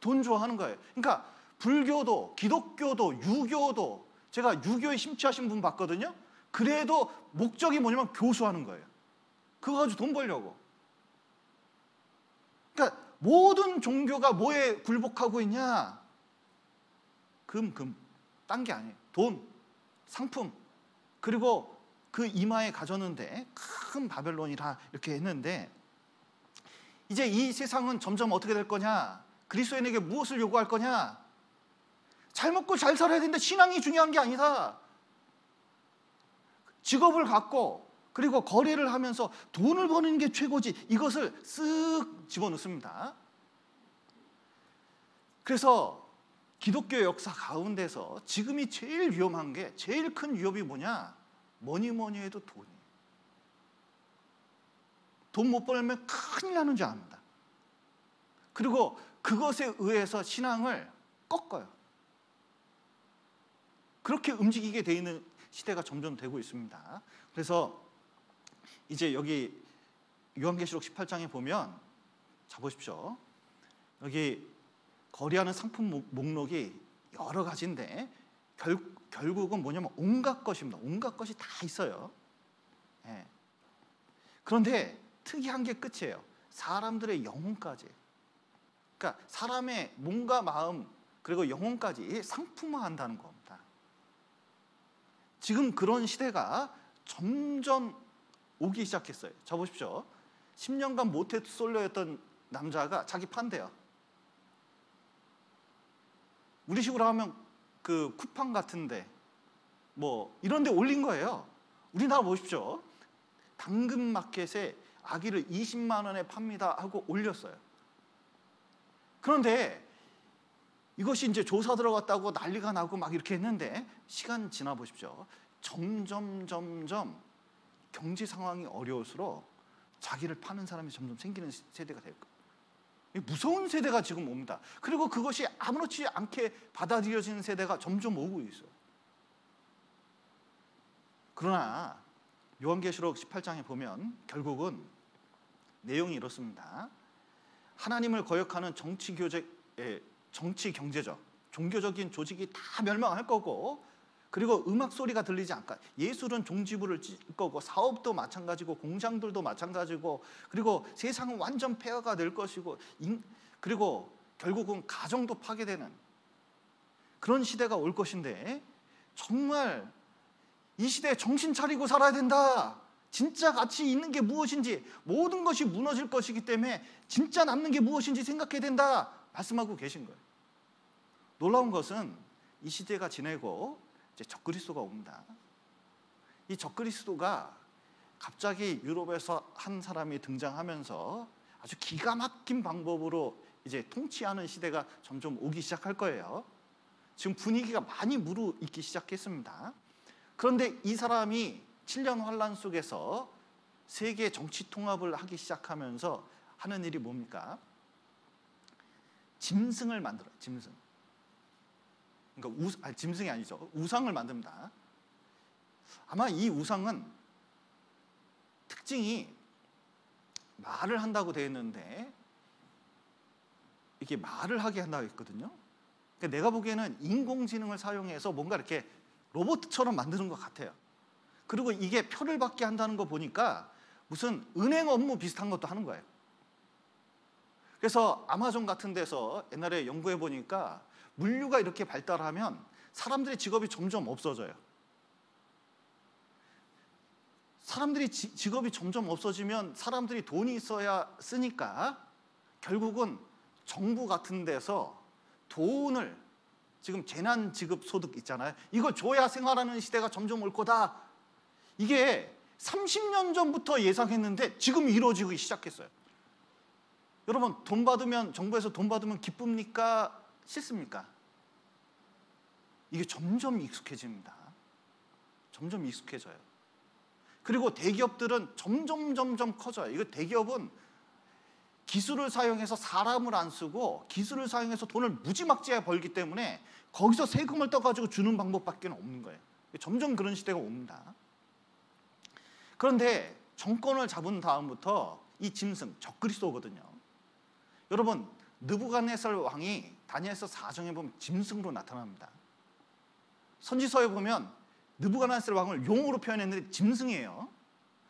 돈 좋아하는 거예요. 그러니까 불교도, 기독교도, 유교도, 제가 유교에 심취하신 분 봤거든요. 그래도 목적이 뭐냐면 교수하는 거예요. 그거 가지고 돈 벌려고. 그러니까 모든 종교가 뭐에 굴복하고 있냐? 딴 게 아니에요. 돈, 상품, 그리고 그 이마에 가졌는데 큰 바벨론이라 이렇게 했는데, 이제 이 세상은 점점 어떻게 될 거냐? 그리스도인에게 무엇을 요구할 거냐? 잘 먹고 잘 살아야 되는데 신앙이 중요한 게 아니다. 직업을 갖고 그리고 거래를 하면서 돈을 버는 게 최고지. 이것을 쓱 집어넣습니다. 그래서 기독교 역사 가운데서 지금이 제일 위험한 게, 제일 큰 위협이 뭐냐? 뭐니 해도 돈이에요. 돈 못 벌면 큰일 나는 줄 압니다. 그리고 그것에 의해서 신앙을 꺾어요. 그렇게 움직이게 돼 있는 시대가 점점 되고 있습니다. 그래서 이제 여기 요한계시록 18장에 보면, 자 보십시오. 여기 거래하는 상품 목록이 여러 가지인데 결국은 뭐냐면 온갖 것입니다. 온갖 것이 다 있어요. 예. 그런데 특이한 게 끝이에요. 사람들의 영혼까지. 그러니까 사람의 몸과 마음 그리고 영혼까지 상품화한다는 겁니다. 지금 그런 시대가 점점 오기 시작했어요. 자 보십시오. 10년간 모태솔로였던 남자가 자기 판대요. 우리 식으로 하면 그 쿠팡 같은데 뭐 이런 데 올린 거예요. 우리나라 보십시오. 당근마켓에 아기를 20만 원에 팝니다 하고 올렸어요. 그런데 이것이 이제 조사 들어갔다고 난리가 나고 막 이렇게 했는데, 시간 지나 보십시오. 점점 경제 상황이 어려울수록 자기를 파는 사람이 점점 생기는 세대가 될 거예요. 무서운 세대가 지금 옵니다. 그리고 그것이 아무렇지 않게 받아들여지는 세대가 점점 오고 있어요. 그러나 요한계시록 18장에 보면 결국은 내용이 이렇습니다. 하나님을 거역하는 정치 경제적, 종교적인 조직이 다 멸망할 거고, 그리고 음악 소리가 들리지 않을까. 예술은 종지부를 찔 거고, 사업도 마찬가지고, 공장들도 마찬가지고, 그리고 세상은 완전 폐허가 될 것이고, 그리고 결국은 가정도 파괴되는 그런 시대가 올 것인데, 정말 이 시대에 정신 차리고 살아야 된다. 진짜 가치 있는 게 무엇인지, 모든 것이 무너질 것이기 때문에 진짜 남는 게 무엇인지 생각해야 된다 말씀하고 계신 거예요. 놀라운 것은 이 시대가 지내고 이제 적그리스도가 옵니다. 이 적그리스도가 갑자기 유럽에서 한 사람이 등장하면서 아주 기가 막힌 방법으로 이제 통치하는 시대가 점점 오기 시작할 거예요. 지금 분위기가 많이 무르익기 시작했습니다. 그런데 이 사람이 7년 환란 속에서 세계 정치 통합을 하기 시작하면서 하는 일이 뭡니까? 짐승을 만들어요. 짐승. 그러니까 짐승이 아니죠. 우상을 만듭니다. 아마 이 우상은 특징이 말을 한다고 되어 있는데, 이게 말을 하게 한다고 했거든요. 그러니까 내가 보기에는 인공지능을 사용해서 뭔가 이렇게 로봇처럼 만드는 것 같아요. 그리고 이게 표를 받게 한다는 거 보니까 무슨 은행 업무 비슷한 것도 하는 거예요. 그래서 아마존 같은 데서 옛날에 연구해 보니까 물류가 이렇게 발달하면 사람들의 직업이 점점 없어져요. 사람들이 직업이 점점 없어지면 사람들이 돈이 있어야 쓰니까 결국은 정부 같은 데서 돈을, 지금 재난지급소득 있잖아요. 이걸 줘야 생활하는 시대가 점점 올 거다. 이게 30년 전부터 예상했는데 지금 이루어지기 시작했어요. 여러분, 돈 받으면, 정부에서 돈 받으면 기쁩니까? 싫습니까? 이게 점점 익숙해집니다. 점점 익숙해져요. 그리고 대기업들은 점점 커져요. 이거 대기업은 기술을 사용해서 사람을 안 쓰고 기술을 사용해서 돈을 무지막지하게 벌기 때문에 거기서 세금을 떠가지고 주는 방법밖에 없는 거예요. 점점 그런 시대가 옵니다. 그런데 정권을 잡은 다음부터 이 짐승, 적그리스도거든요. 여러분, 느부갓네살 왕이 다니엘서 4장에 보면 짐승으로 나타납니다. 선지서에 보면 느부갓네살 왕을 용으로 표현했는데 짐승이에요.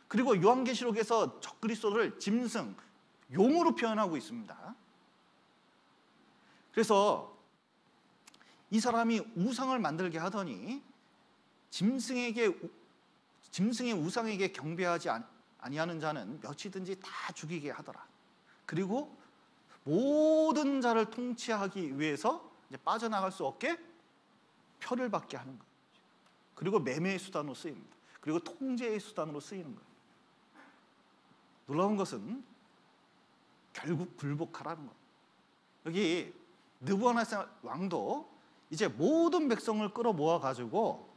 그리고 요한계시록에서 적그리스도를 짐승, 용으로 표현하고 있습니다. 그래서 이 사람이 우상을 만들게 하더니 짐승의 우상에게 경배하지 아니하는 자는 몇이든지 다 죽이게 하더라. 그리고 모든 자를 통치하기 위해서 이제 빠져나갈 수 없게 표를 받게 하는 거예요. 그리고 매매의 수단으로 쓰입니다. 그리고 통제의 수단으로 쓰이는 거예요. 놀라운 것은 결국 굴복하라는 거예요. 여기 느부갓네살 왕도 이제 모든 백성을 끌어모아 가지고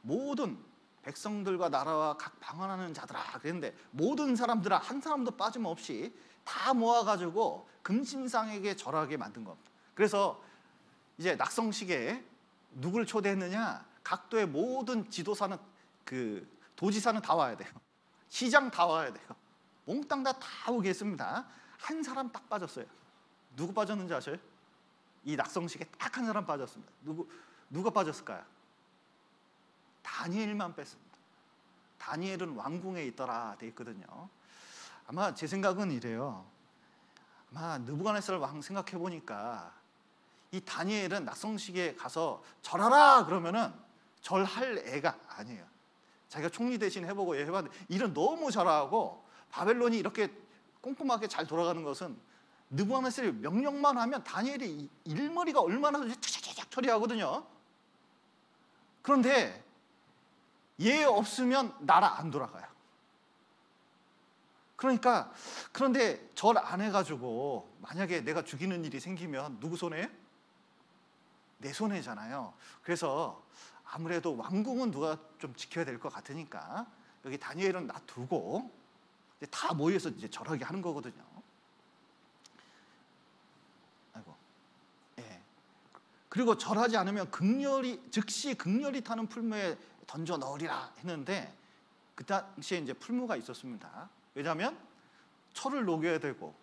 모든 백성들과 나라와 각 방언하는 자들아 그랬는데 모든 사람들아 한 사람도 빠짐없이 다 모아가지고 금신상에게 절하게 만든 겁니다. 그래서 이제 낙성식에 누굴 초대했느냐? 각도의 모든 지도사는, 그 도지사는 다 와야 돼요. 시장 다 와야 돼요. 몽땅 다 오게 했습니다. 한 사람 딱 빠졌어요. 누구 빠졌는지 아셔요? 이 낙성식에 딱 한 사람 빠졌습니다. 누가 빠졌을까요? 다니엘만 뺐습니다. 다니엘은 왕궁에 있더라 돼 있거든요. 아마 제 생각은 이래요. 아마 느부갓네살 왕 생각해 보니까 이 다니엘은 낙성식에 가서 절하라 그러면은 절할 애가 아니에요. 자기가 총리 대신 해보고 해봤는데 일은 너무 잘하고 바벨론이 이렇게 꼼꼼하게 잘 돌아가는 것은 느부갓네살이 명령만 하면 다니엘이 일머리가 얼마나 착착착 처리하거든요. 그런데 얘 없으면 나라 안 돌아가요. 그런데 절 안 해가지고 만약에 내가 죽이는 일이 생기면 누구 손해예요? 내 손해잖아요. 그래서 아무래도 왕궁은 누가 좀 지켜야 될 것 같으니까 여기 다니엘은 놔두고 이제 다 모여서 이제 절하게 하는 거거든요. 아이고, 예. 그리고 절하지 않으면 즉시 극렬히 타는 풀무에 던져 넣으리라 했는데 그 당시에 이제 풀무가 있었습니다. 왜냐하면 철을 녹여야 되고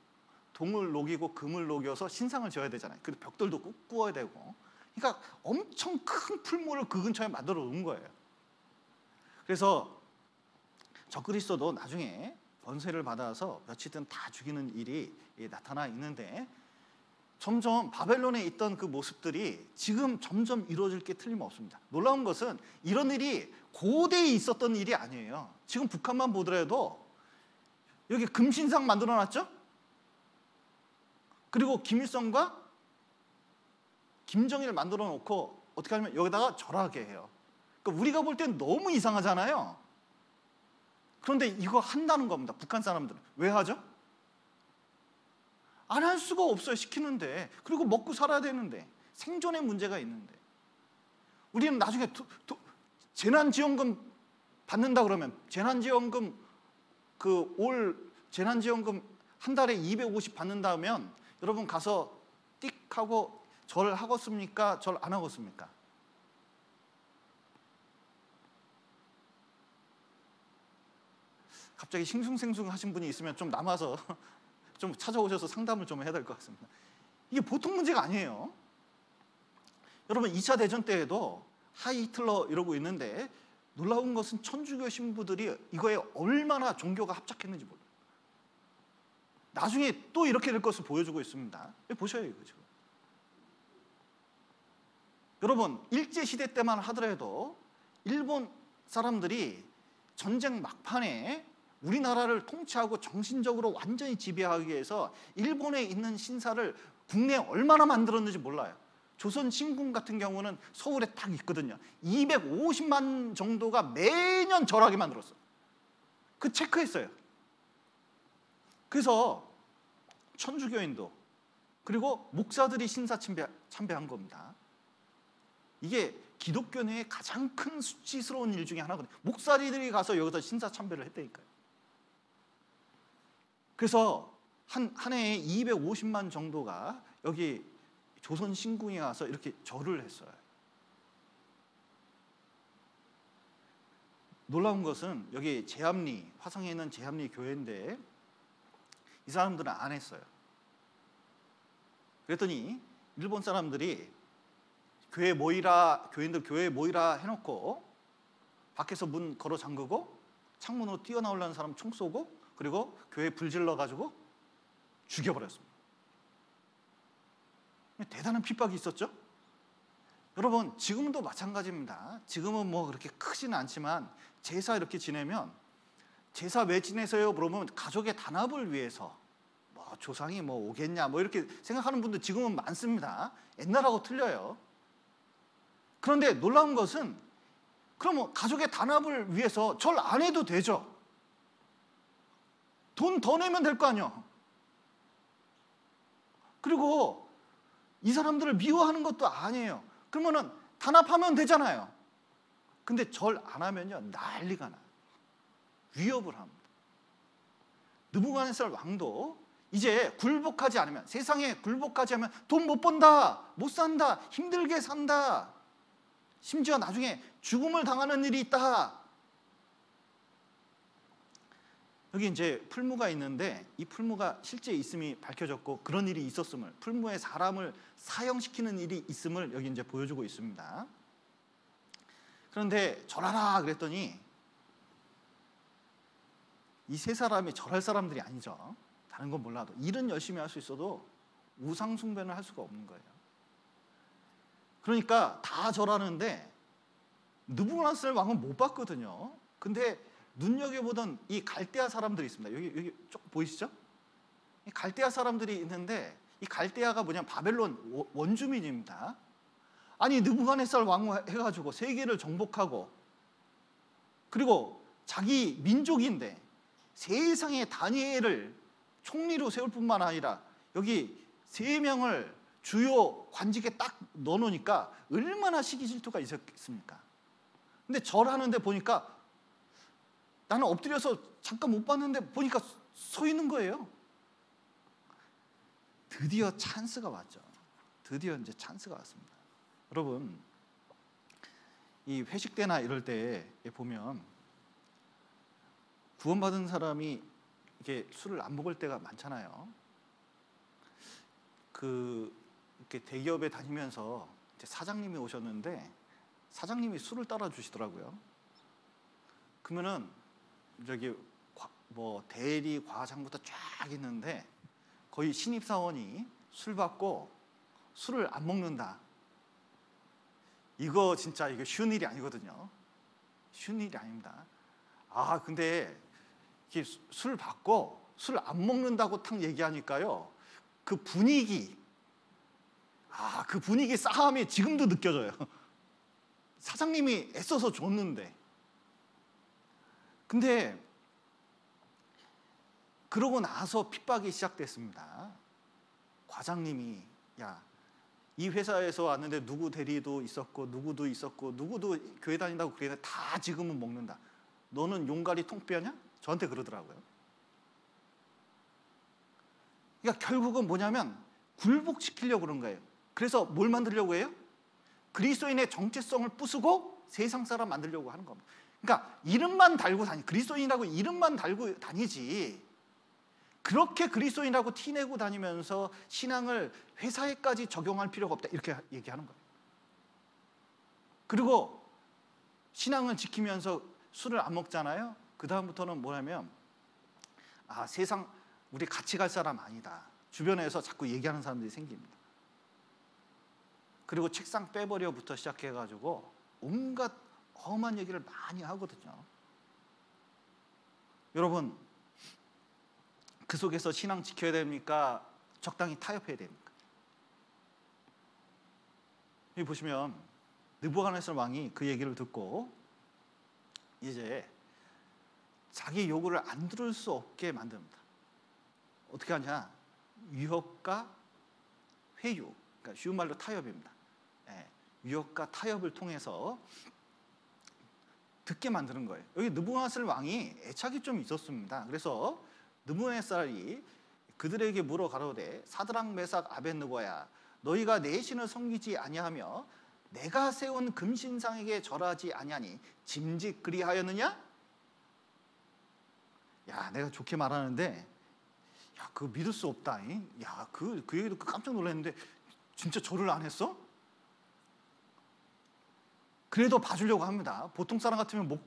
동을 녹이고 금을 녹여서 신상을 지어야 되잖아요. 그리고 벽돌도 구워야 되고. 그러니까 엄청 큰 풀무를 그 근처에 만들어 놓은 거예요. 그래서 적그리스도도 나중에 권세를 받아서 며칠든 다 죽이는 일이 나타나 있는데 점점 바벨론에 있던 그 모습들이 지금 점점 이루어질 게 틀림없습니다. 놀라운 것은 이런 일이 고대에 있었던 일이 아니에요. 지금 북한만 보더라도 여기 금신상 만들어 놨죠? 그리고 김일성과 김정일을 만들어 놓고 어떻게 하냐면 여기다가 절하게 해요. 그러니까 우리가 볼 땐 너무 이상하잖아요. 그런데 이거 한다는 겁니다. 북한 사람들은. 왜 하죠? 안 할 수가 없어요. 시키는데. 그리고 먹고 살아야 되는데. 생존의 문제가 있는데. 우리는 나중에 재난지원금 받는다 그러면 재난지원금 올 재난지원금 한 달에 250 받는다면 여러분 가서 띡 하고 절 하겠습니까? 절 안 하겠습니까? 갑자기 싱숭생숭 하신 분이 있으면 좀 남아서 좀 찾아오셔서 상담을 좀 해야 될 것 같습니다. 이게 보통 문제가 아니에요. 여러분 2차 대전 때에도 하이 히틀러 이러고 있는데 놀라운 것은 천주교 신부들이 이거에 얼마나 종교가 합작했는지 몰라요. 나중에 또 이렇게 될 것을 보여주고 있습니다. 보셔요 이거 지금. 여러분 일제시대 때만 하더라도 일본 사람들이 전쟁 막판에 우리나라를 통치하고 정신적으로 완전히 지배하기 위해서 일본에 있는 신사를 국내에 얼마나 만들었는지 몰라요. 조선 신궁 같은 경우는 서울에 딱 있거든요. 250만 정도가 매년 절하게 만들었어요. 그 체크했어요. 그래서 천주교인도 그리고 목사들이 신사 참배한 겁니다. 이게 기독교 내의 가장 큰 수치스러운 일 중에 하나거든요. 목사들이 가서 여기서 신사 참배를 했다니까요. 그래서 한 해에 250만 정도가 여기 조선 신궁에 가서 이렇게 절을 했어요. 놀라운 것은 여기 제암리, 화성에 있는 제암리 교회인데 이 사람들은 안 했어요. 그랬더니 일본 사람들이 교회 모이라, 교인들 교회에 모이라 해놓고 밖에서 문 걸어 잠그고 창문으로 뛰어나오려는 사람 총 쏘고 그리고 교회 불질러 가지고 죽여버렸습니다. 대단한 핍박이 있었죠. 여러분 지금도 마찬가지입니다. 지금은 뭐 그렇게 크지는 않지만 제사 이렇게 지내면 제사 왜 지내세요? 물어보면 가족의 단합을 위해서 뭐 조상이 뭐 오겠냐 뭐 이렇게 생각하는 분들 지금은 많습니다. 옛날하고 틀려요. 그런데 놀라운 것은 그러면 가족의 단합을 위해서 절 안 해도 되죠. 돈 더 내면 될 거 아니에요. 그리고 이 사람들을 미워하는 것도 아니에요. 그러면은 단합하면 되잖아요. 근데 절 안 하면요 난리가 나요. 위협을 합니다. 느부갓네살 왕도 이제 굴복하지 않으면, 세상에 굴복하지 않으면 돈 못 번다, 못 산다, 힘들게 산다, 심지어 나중에 죽음을 당하는 일이 있다. 여기 이제 풀무가 있는데 이 풀무가 실제 있음이 밝혀졌고 그런 일이 있었음을, 풀무에 사람을 사형시키는 일이 있음을 여기 이제 보여주고 있습니다. 그런데 절하라 그랬더니 이 세 사람이 절할 사람들이 아니죠. 다른 건 몰라도 일은 열심히 할 수 있어도 우상 숭배는 할 수가 없는 거예요. 그러니까 다 절하는데 느부갓네살 왕은 못 봤거든요. 근데 눈여겨보던 이 갈대아 사람들이 있습니다. 여기 쭉 보이시죠? 이 갈대아 사람들이 있는데 이 갈대아가 뭐냐면 바벨론 원주민입니다. 아니 느부갓네살 왕 해가지고 세계를 정복하고 그리고 자기 민족인데 세상에 다니엘을 총리로 세울 뿐만 아니라 여기 3명을 주요 관직에 딱 넣어놓으니까 얼마나 시기 질투가 있었겠습니까? 근데 절하는데 보니까 나는 엎드려서 잠깐 못 봤는데 보니까 서 있는 거예요. 드디어 찬스가 왔죠. 드디어 이제 찬스가 왔습니다. 여러분, 이 회식 때나 이럴 때 보면 구원받은 사람이 이렇게 술을 안 먹을 때가 많잖아요. 이렇게 대기업에 다니면서 이제 사장님이 오셨는데 사장님이 술을 따라 주시더라고요. 그러면은 저기 뭐 대리 과장부터 쫙 있는데 거의 신입사원이 술 받고 술을 안 먹는다. 이거 진짜 이거 쉬운 일이 아니거든요. 쉬운 일이 아닙니다. 근데 이렇게 술 받고 술 안 먹는다고 탁 얘기하니까요. 그 분위기 싸움이 지금도 느껴져요. 사장님이 애써서 줬는데. 근데 그러고 나서 핍박이 시작됐습니다. 과장님이 이 회사에서 왔는데 누구 대리도 있었고 누구도 있었고 누구도 교회 다닌다고 그랬는데 다 지금은 먹는다. 너는 용가리 통뼈냐? 저한테 그러더라고요. 그러니까 결국은 뭐냐면 굴복시키려고 그런 거예요. 그래서 뭘 만들려고 해요? 그리스도인의 정체성을 부수고 세상 사람 만들려고 하는 겁니다. 그러니까 이름만 달고 그리스도인이라고 이름만 달고 다니지 그렇게 그리스도인이라고 티내고 다니면서 신앙을 회사에까지 적용할 필요가 없다 이렇게 얘기하는 거예요. 그리고 신앙을 지키면서 술을 안 먹잖아요. 그 다음부터는 뭐냐면 세상 우리 같이 갈 사람 아니다. 주변에서 자꾸 얘기하는 사람들이 생깁니다. 그리고 책상 빼버려부터 시작해가지고 온갖 험한 얘기를 많이 하거든요. 여러분, 그 속에서 신앙 지켜야 됩니까? 적당히 타협해야 됩니까? 여기 보시면 느부갓네살 왕이 그 얘기를 듣고 이제 자기 요구를 안 들을 수 없게 만듭니다. 어떻게 하냐? 위협과 회유, 그러니까 쉬운 말로 타협입니다. 위협과 타협을 통해서 듣게 만드는 거예요. 여기 느부갓네살 왕이 애착이 좀 있었습니다. 그래서 느부갓네살이 그들에게 물어 가로되 사드락 메삭 아벳느고야, 너희가 내 신을 섬기지 아니하며 내가 세운 금신상에게 절하지 아니하니 짐짓 그리하였느냐? 야, 내가 좋게 말하는데 야, 그거 믿을 수 없다. 야, 그 얘기도 깜짝 놀랐는데 진짜 절을 안 했어? 그래도 봐주려고 합니다. 보통 사람 같으면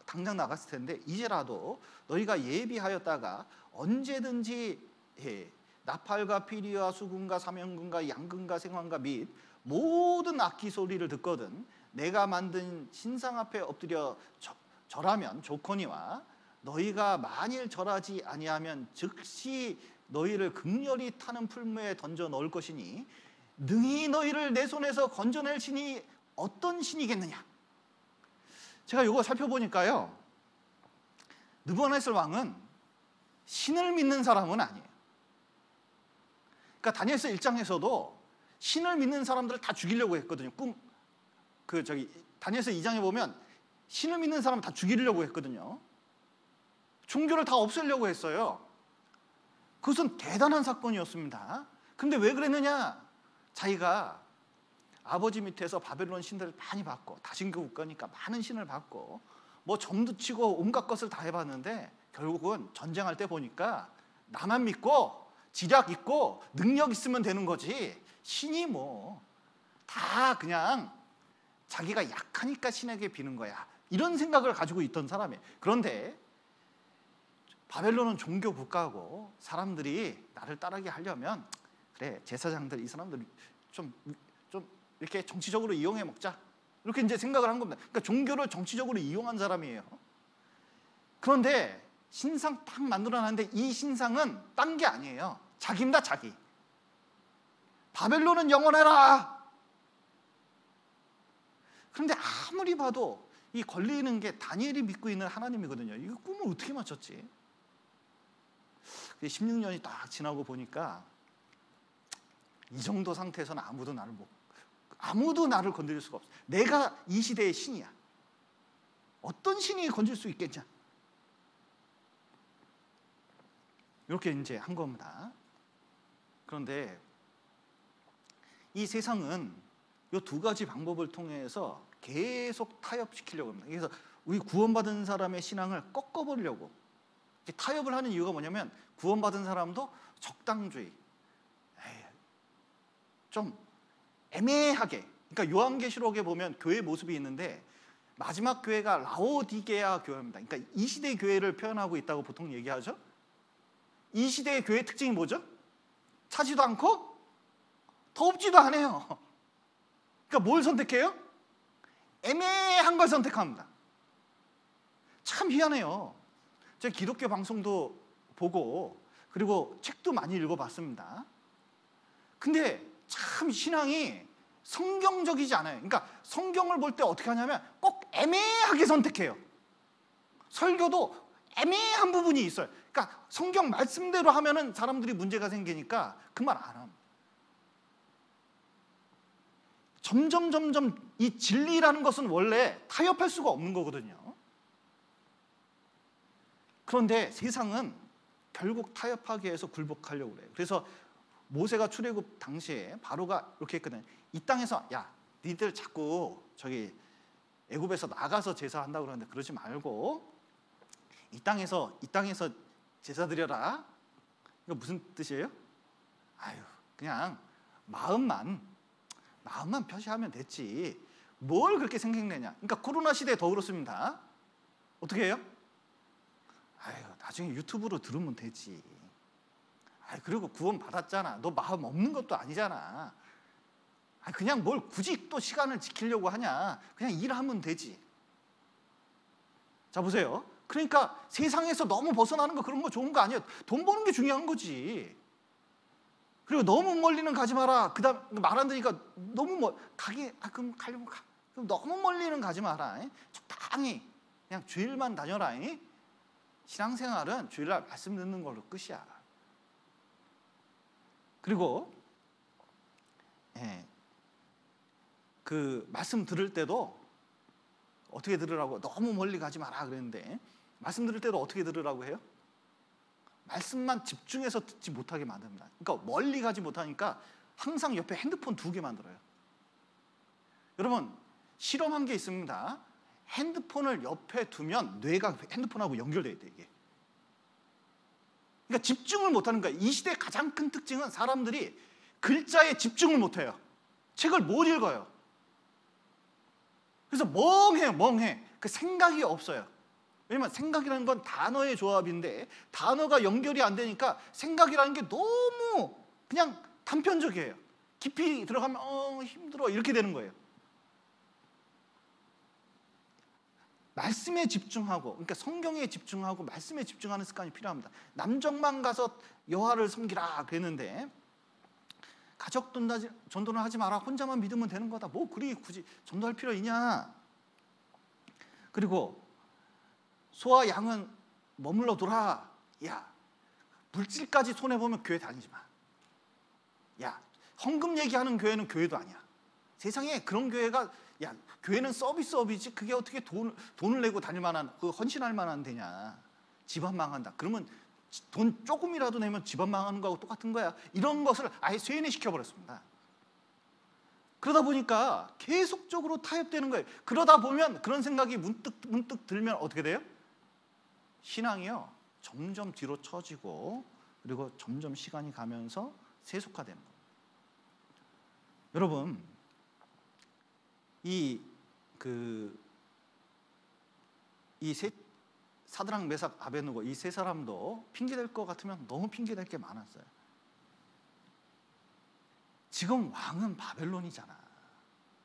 당장 나갔을 텐데 이제라도 너희가 예비하였다가 언제든지 나팔과 피리와 수금과 사면금과 양금과 생황과 및 모든 악기 소리를 듣거든 내가 만든 신상 앞에 엎드려 절하면 좋거니와 너희가 만일 절하지 아니하면 즉시 너희를 극렬히 타는 풀무에 던져 넣을 것이니 능히 너희를 내 손에서 건져낼 신이 어떤 신이겠느냐? 제가 이거 살펴보니까요, 느부갓네살 왕은 신을 믿는 사람은 아니에요. 그러니까 다니엘서 1장에서도 신을 믿는 사람들을 다 죽이려고 했거든요. 다니엘서 2장에 보면 신을 믿는 사람 다 죽이려고 했거든요. 종교를 다 없애려고 했어요. 그것은 대단한 사건이었습니다. 그런데 왜 그랬느냐? 자기가 아버지 밑에서 바벨론 신들을 많이 받고 다신교 국가니까 많은 신을 받고 뭐 점도 치고 온갖 것을 다 해봤는데 결국은 전쟁할 때 보니까 나만 믿고 지략 있고 능력 있으면 되는 거지 신이 뭐 다 그냥 자기가 약하니까 신에게 비는 거야, 이런 생각을 가지고 있던 사람이에요. 그런데 바벨론은 종교 국가고 사람들이 나를 따르게 하려면 그래, 제사장들 이 사람들 좀 이렇게 정치적으로 이용해 먹자, 이렇게 이제 생각을 한 겁니다. 그러니까 종교를 정치적으로 이용한 사람이에요. 그런데 신상 딱 만들어놨는데 이 신상은 딴 게 아니에요. 자기입니다, 자기. 바벨론은 영원해라. 그런데 아무리 봐도 이 걸리는 게 다니엘이 믿고 있는 하나님이거든요. 이거 꿈을 어떻게 맞췄지? 16년이 딱 지나고 보니까 이 정도 상태에서는 아무도 나를 건드릴 수가 없어. 내가 이 시대의 신이야. 어떤 신이 건질 수 있겠냐? 이렇게 이제 한 겁니다. 그런데 이 세상은 이 두 가지 방법을 통해서 계속 타협시키려고 합니다. 그래서 우리 구원받은 사람의 신앙을 꺾어버리려고 타협을 하는 이유가 뭐냐면, 구원받은 사람도 적당주의, 좀 애매하게, 그러니까 요한계시록에 보면 교회 모습이 있는데 마지막 교회가 라오디게아 교회입니다. 그러니까 이 시대의 교회를 표현하고 있다고 보통 얘기하죠. 이 시대의 교회의 특징이 뭐죠? 차지도 않고 덥지도 않아요. 그러니까 뭘 선택해요? 애매한 걸 선택합니다. 참 희한해요. 제가 기독교 방송도 보고 그리고 책도 많이 읽어봤습니다. 근데 참 신앙이 성경적이지 않아요. 그러니까 성경을 볼 때 어떻게 하냐면 꼭 애매하게 선택해요. 설교도 애매한 부분이 있어요. 그러니까 성경 말씀대로 하면은 사람들이 문제가 생기니까 그 말 안 합니다. 점점 이 진리라는 것은 원래 타협할 수가 없는 거거든요. 그런데 세상은 결국 타협하기 위해서 굴복하려고 그래요. 그래서 모세가 출애굽 당시에 바로가 이렇게 했거든요. 이 땅에서 야, 니들 자꾸 저기 애굽에서 나가서 제사한다고 그러는데 그러지 말고 이 땅에서 제사 드려라. 이거 무슨 뜻이에요? 그냥 마음만 표시하면 됐지. 뭘 그렇게 생각내냐. 그러니까 코로나 시대에 더 그렇습니다. 어떻게 해요? 나중에 유튜브로 들으면 되지. 그리고 구원 받았잖아. 너 마음 없는 것도 아니잖아. 그냥 뭘 굳이 또 시간을 지키려고 하냐. 그냥 일하면 되지. 자, 보세요. 그러니까 세상에서 너무 벗어나는 거 그런 거 좋은 거 아니에요. 돈 버는 게 중요한 거지. 그리고 너무 멀리는 가지 마라. 그다음 말 안 들으니까 너무 그럼 가려면 가. 그럼 너무 멀리는 가지 마라. 적당히 그냥 주일만 다녀라. 신앙생활은 주일날 말씀 듣는 걸로 끝이야. 그리고 그 말씀 들을 때도 어떻게 들으라고, 너무 멀리 가지 마라 그랬는데 말씀 들을 때도 어떻게 들으라고 해요? 말씀만 집중해서 듣지 못하게 만듭니다. 그러니까 멀리 가지 못하니까 항상 옆에 핸드폰 2개 만들어요. 여러분, 실험한 게 있습니다. 핸드폰을 옆에 두면 뇌가 핸드폰하고 연결되어 있대, 이게. 그러니까 집중을 못하는 거야. 이 시대의 가장 큰 특징은 사람들이 글자에 집중을 못해요. 책을 못 읽어요. 그래서 멍해. 그 생각이 없어요. 왜냐면 생각이라는 건 단어의 조합인데 단어가 연결이 안 되니까 생각이라는 게 너무 그냥 단편적이에요. 깊이 들어가면 힘들어 이렇게 되는 거예요. 말씀에 집중하고, 그러니까 성경에 집중하고 말씀에 집중하는 습관이 필요합니다. 남정만 가서 여호와를 섬기라 그랬는데 가족 전도는 하지 마라. 혼자만 믿으면 되는 거다. 뭐 그리 굳이 전도할 필요 있냐. 그리고 소와 양은 머물러 둬라. 야, 물질까지 손해보면 교회 다니지 마. 야, 헌금 얘기하는 교회는 교회도 아니야. 세상에 그런 교회가, 야, 교회는 서비스업이지 그게 어떻게 돈을 내고 다닐 만한, 그 헌신할 만한 데냐. 집안 망한다. 그러면 돈 조금이라도 내면 집안 망하는 거하고 똑같은 거야. 이런 것을 아예 쇠뇌시켜버렸습니다. 그러다 보니까 계속적으로 타협되는 거예요. 그러다 보면 그런 생각이 문득 들면 어떻게 돼요? 신앙이요, 점점 뒤로 처지고 그리고 점점 시간이 가면서 세속화되는 겁니다. 여러분, 사드락, 메삭, 아벳느고 이 세 사람도 핑계댈 것 같으면 너무 핑계댈 게 많았어요. 지금 왕은 바벨론이잖아.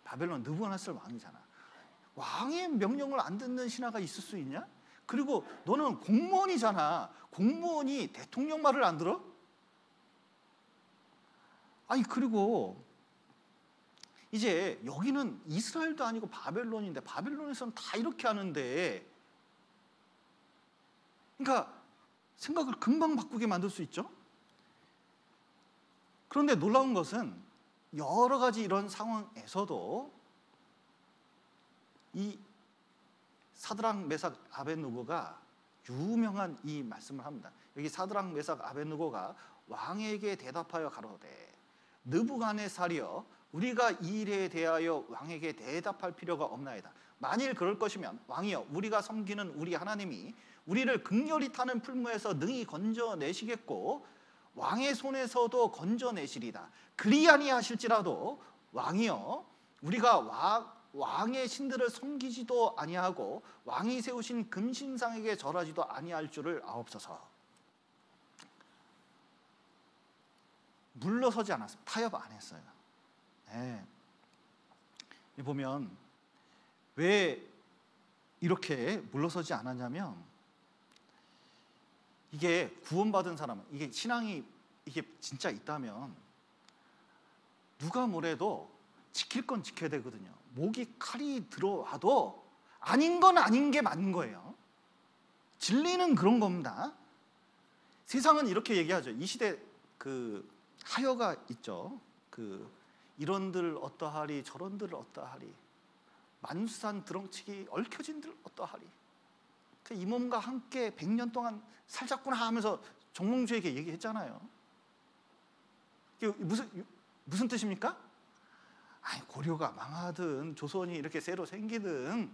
바벨론 느부갓네살 왕이잖아. 왕의 명령을 안 듣는 신하가 있을 수 있냐? 그리고 너는 공무원이잖아. 공무원이 대통령 말을 안 들어? 아니, 그리고 이제 여기는 이스라엘도 아니고 바벨론인데 바벨론에서는 다 이렇게 하는데, 그러니까 생각을 금방 바꾸게 만들 수 있죠. 그런데 놀라운 것은 여러 가지 이런 상황에서도 이 사드락, 메삭, 아벳느고가 유명한 이 말씀을 합니다. 여기 사드락, 메삭, 아벳느고가 왕에게 대답하여 가로되 느부갓네살이여, 우리가 이 일에 대하여 왕에게 대답할 필요가 없나이다. 만일 그럴 것이면 왕이여, 우리가 섬기는 우리 하나님이 우리를 극렬히 타는 풀무에서 능히 건져내시겠고 왕의 손에서도 건져내시리다. 그리 아니하실지라도 왕이여, 우리가 왕의 신들을 섬기지도 아니하고 왕이 세우신 금신상에게 절하지도 아니할 줄을 아옵소서. 물러서지 않았습니다. 타협 안 했어요. 네. 보면 왜 이렇게 물러서지 않았냐면, 이게 구원받은 사람은, 이게 신앙이 이게 진짜 있다면 누가 뭐래도 지킬 건 지켜야 되거든요. 목이 칼이 들어와도 아닌 건 아닌 게 맞는 거예요. 진리는 그런 겁니다. 세상은 이렇게 얘기하죠. 이 시대 그 하여가 있죠. 이런들 어떠하리 저런들 어떠하리, 만수산 드렁치기 얽혀진들 어떠하리. 이 몸과 함께 100년 동안 살자꾸나 하면서 정몽주에게 얘기했잖아요. 이게 무슨 뜻입니까? 아니, 고려가 망하든 조선이 이렇게 새로 생기든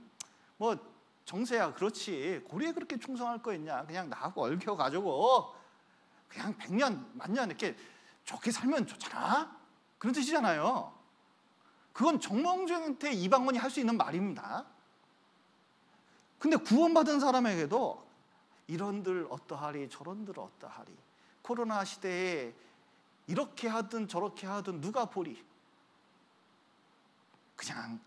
뭐 정세야 그렇지, 고려에 그렇게 충성할 거 있냐. 그냥 나하고 얽혀가지고 그냥 100년 만년 이렇게 좋게 살면 좋잖아, 그런 뜻이잖아요. 그건 정몽주한테 이방원이 할 수 있는 말입니다. 근데 구원받은 사람에게도 이런들 어떠하리 저런들 어떠하리, 코로나 시대에 이렇게 하든 저렇게 하든 누가 보리, 그냥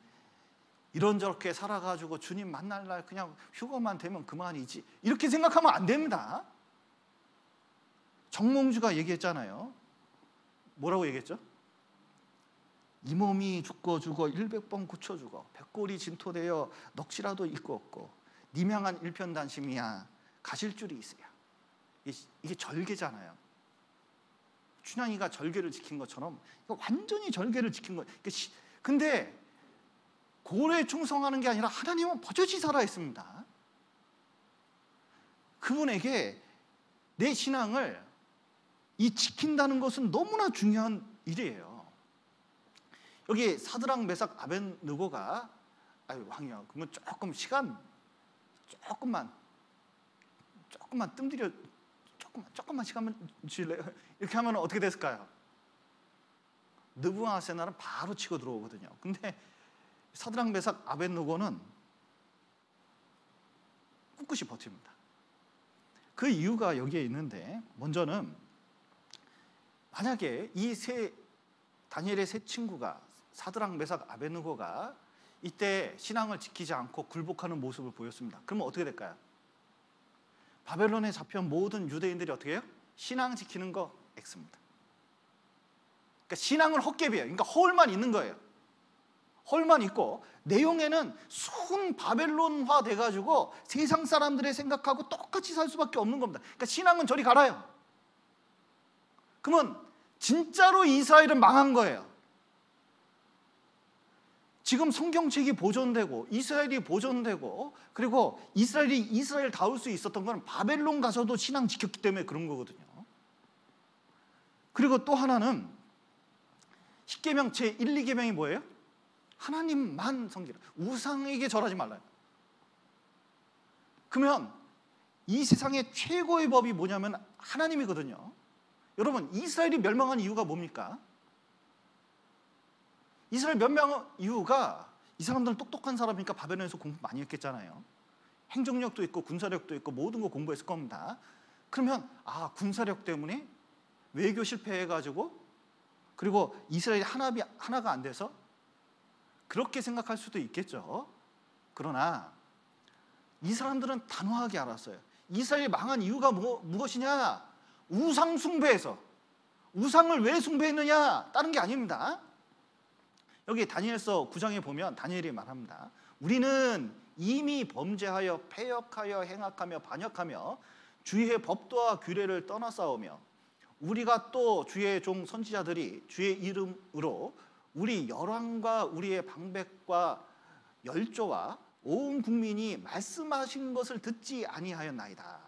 이런저렇게 살아가지고 주님 만날 날 그냥 휴거만 되면 그만이지, 이렇게 생각하면 안 됩니다. 정몽주가 얘기했잖아요. 뭐라고 얘기했죠? 이 몸이 죽고 100번 고쳐 죽어 백골이 진토되어 넋이라도 잃고 없고 니명한 일편단심이야 가실 줄이 있어야. 이게 절개잖아요. 춘향이가 절개를 지킨 것처럼 이거 완전히 절개를 지킨 거예요. 근데 고래에 충성하는 게 아니라 하나님은 버젓이 살아있습니다. 그분에게 내 신앙을 지킨다는 것은 너무나 중요한 일이에요. 여기 사드락 메삭 아벳느고가 왕이요, 그러면 조금만 뜸들여 조금만 시간만 주실래요? 이렇게 하면 어떻게 됐을까요? 느부갓네살은 바로 치고 들어오거든요. 근데 사드락 메삭 아벳느고는 꿋꿋이 버팁니다. 그 이유가 여기에 있는데, 먼저는 만약에 다니엘의 세 친구가 사드락 메삭 아벳느고가 이때 신앙을 지키지 않고 굴복하는 모습을 보였습니다. 그러면 어떻게 될까요? 바벨론에 잡혀온 모든 유대인들이 어떻게 해요? 신앙 지키는 거 X입니다. 그러니까 신앙은 헛개비예요. 그러니까 허울만 있는 거예요. 헐만 있고 내용에는 순 바벨론화 돼가지고 세상 사람들의 생각하고 똑같이 살 수밖에 없는 겁니다. 그러니까 신앙은 저리 가라요. 그러면 진짜로 이스라엘은 망한 거예요. 지금 성경책이 보존되고 이스라엘이 보존되고 그리고 이스라엘이 이스라엘다울 수 있었던 건 바벨론 가서도 신앙 지켰기 때문에 그런 거거든요. 그리고 또 하나는 십계명 제1, 2계명이 뭐예요? 하나님만 섬기라. 우상에게 절하지 말라요. 그러면 이 세상의 최고의 법이 뭐냐면 하나님이거든요. 여러분, 이스라엘이 멸망한 이유가 뭡니까? 이스라엘 멸망한 이유가 이 사람들은 똑똑한 사람이니까 바벨론에서 공부 많이 했겠잖아요. 행정력도 있고 군사력도 있고 모든 거 공부했을 겁니다. 그러면 군사력 때문에 외교 실패해가지고 그리고 이스라엘이 하나가 안 돼서 그렇게 생각할 수도 있겠죠. 그러나 이 사람들은 단호하게 알았어요. 이스라엘이 망한 이유가 무엇이냐? 우상 숭배에서. 우상을 왜 숭배했느냐? 다른 게 아닙니다. 여기 다니엘서 9장에 보면 다니엘이 말합니다. 우리는 이미 범죄하여 패역하여 행악하며 반역하며 주의 법도와 규례를 떠나싸우며 우리가 또 주의 종 선지자들이 주의 이름으로 우리 열왕과 우리의 방백과 열조와 온 국민이 말씀하신 것을 듣지 아니하였나이다.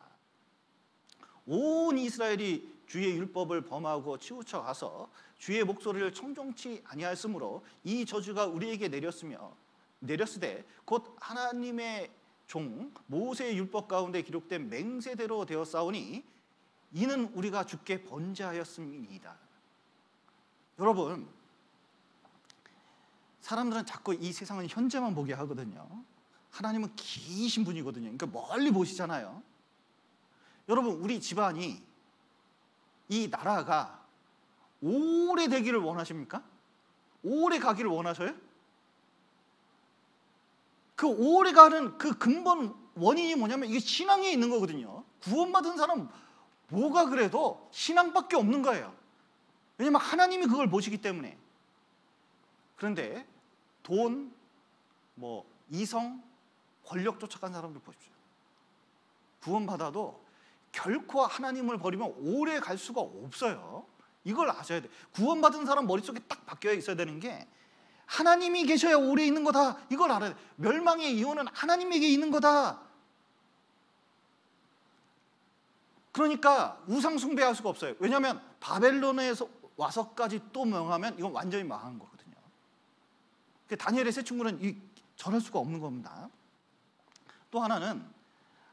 온 이스라엘이 주의 율법을 범하고 치우쳐 가서 주의 목소리를 청종치 아니하였으므로 이 저주가 우리에게 내렸으되 곧 하나님의 종 모세의 율법 가운데 기록된 맹세대로 되었사오니 이는 우리가 주께 번제하였음이니이다. 여러분, 사람들은 자꾸 이 세상은 현재만 보게 하거든요. 하나님은 기이신 분이거든요. 그러니까 멀리 보시잖아요. 여러분, 우리 집안이 이 나라가 오래 되기를 원하십니까? 오래 가기를 원하셔요? 그 오래 가는 그 근본 원인이 뭐냐면 이게 신앙에 있는 거거든요. 구원받은 사람 뭐가 그래도 신앙밖에 없는 거예요. 왜냐면 하나님이 그걸 보시기 때문에. 그런데 돈, 이성, 권력 쫓아간 사람들 보십시오. 구원받아도 결코 하나님을 버리면 오래 갈 수가 없어요. 이걸 아셔야 돼요. 구원받은 사람 머릿속에 딱 박혀 있어야 되는 게 하나님이 계셔야 오래 있는 거다. 이걸 알아야 돼요. 멸망의 이유는 하나님에게 있는 거다. 그러니까 우상 숭배할 수가 없어요. 왜냐하면 바벨론에서 와서까지 또 명하면 이건 완전히 망한 거거든요. 다니엘의 세 친구는 절할 수가 없는 겁니다. 또 하나는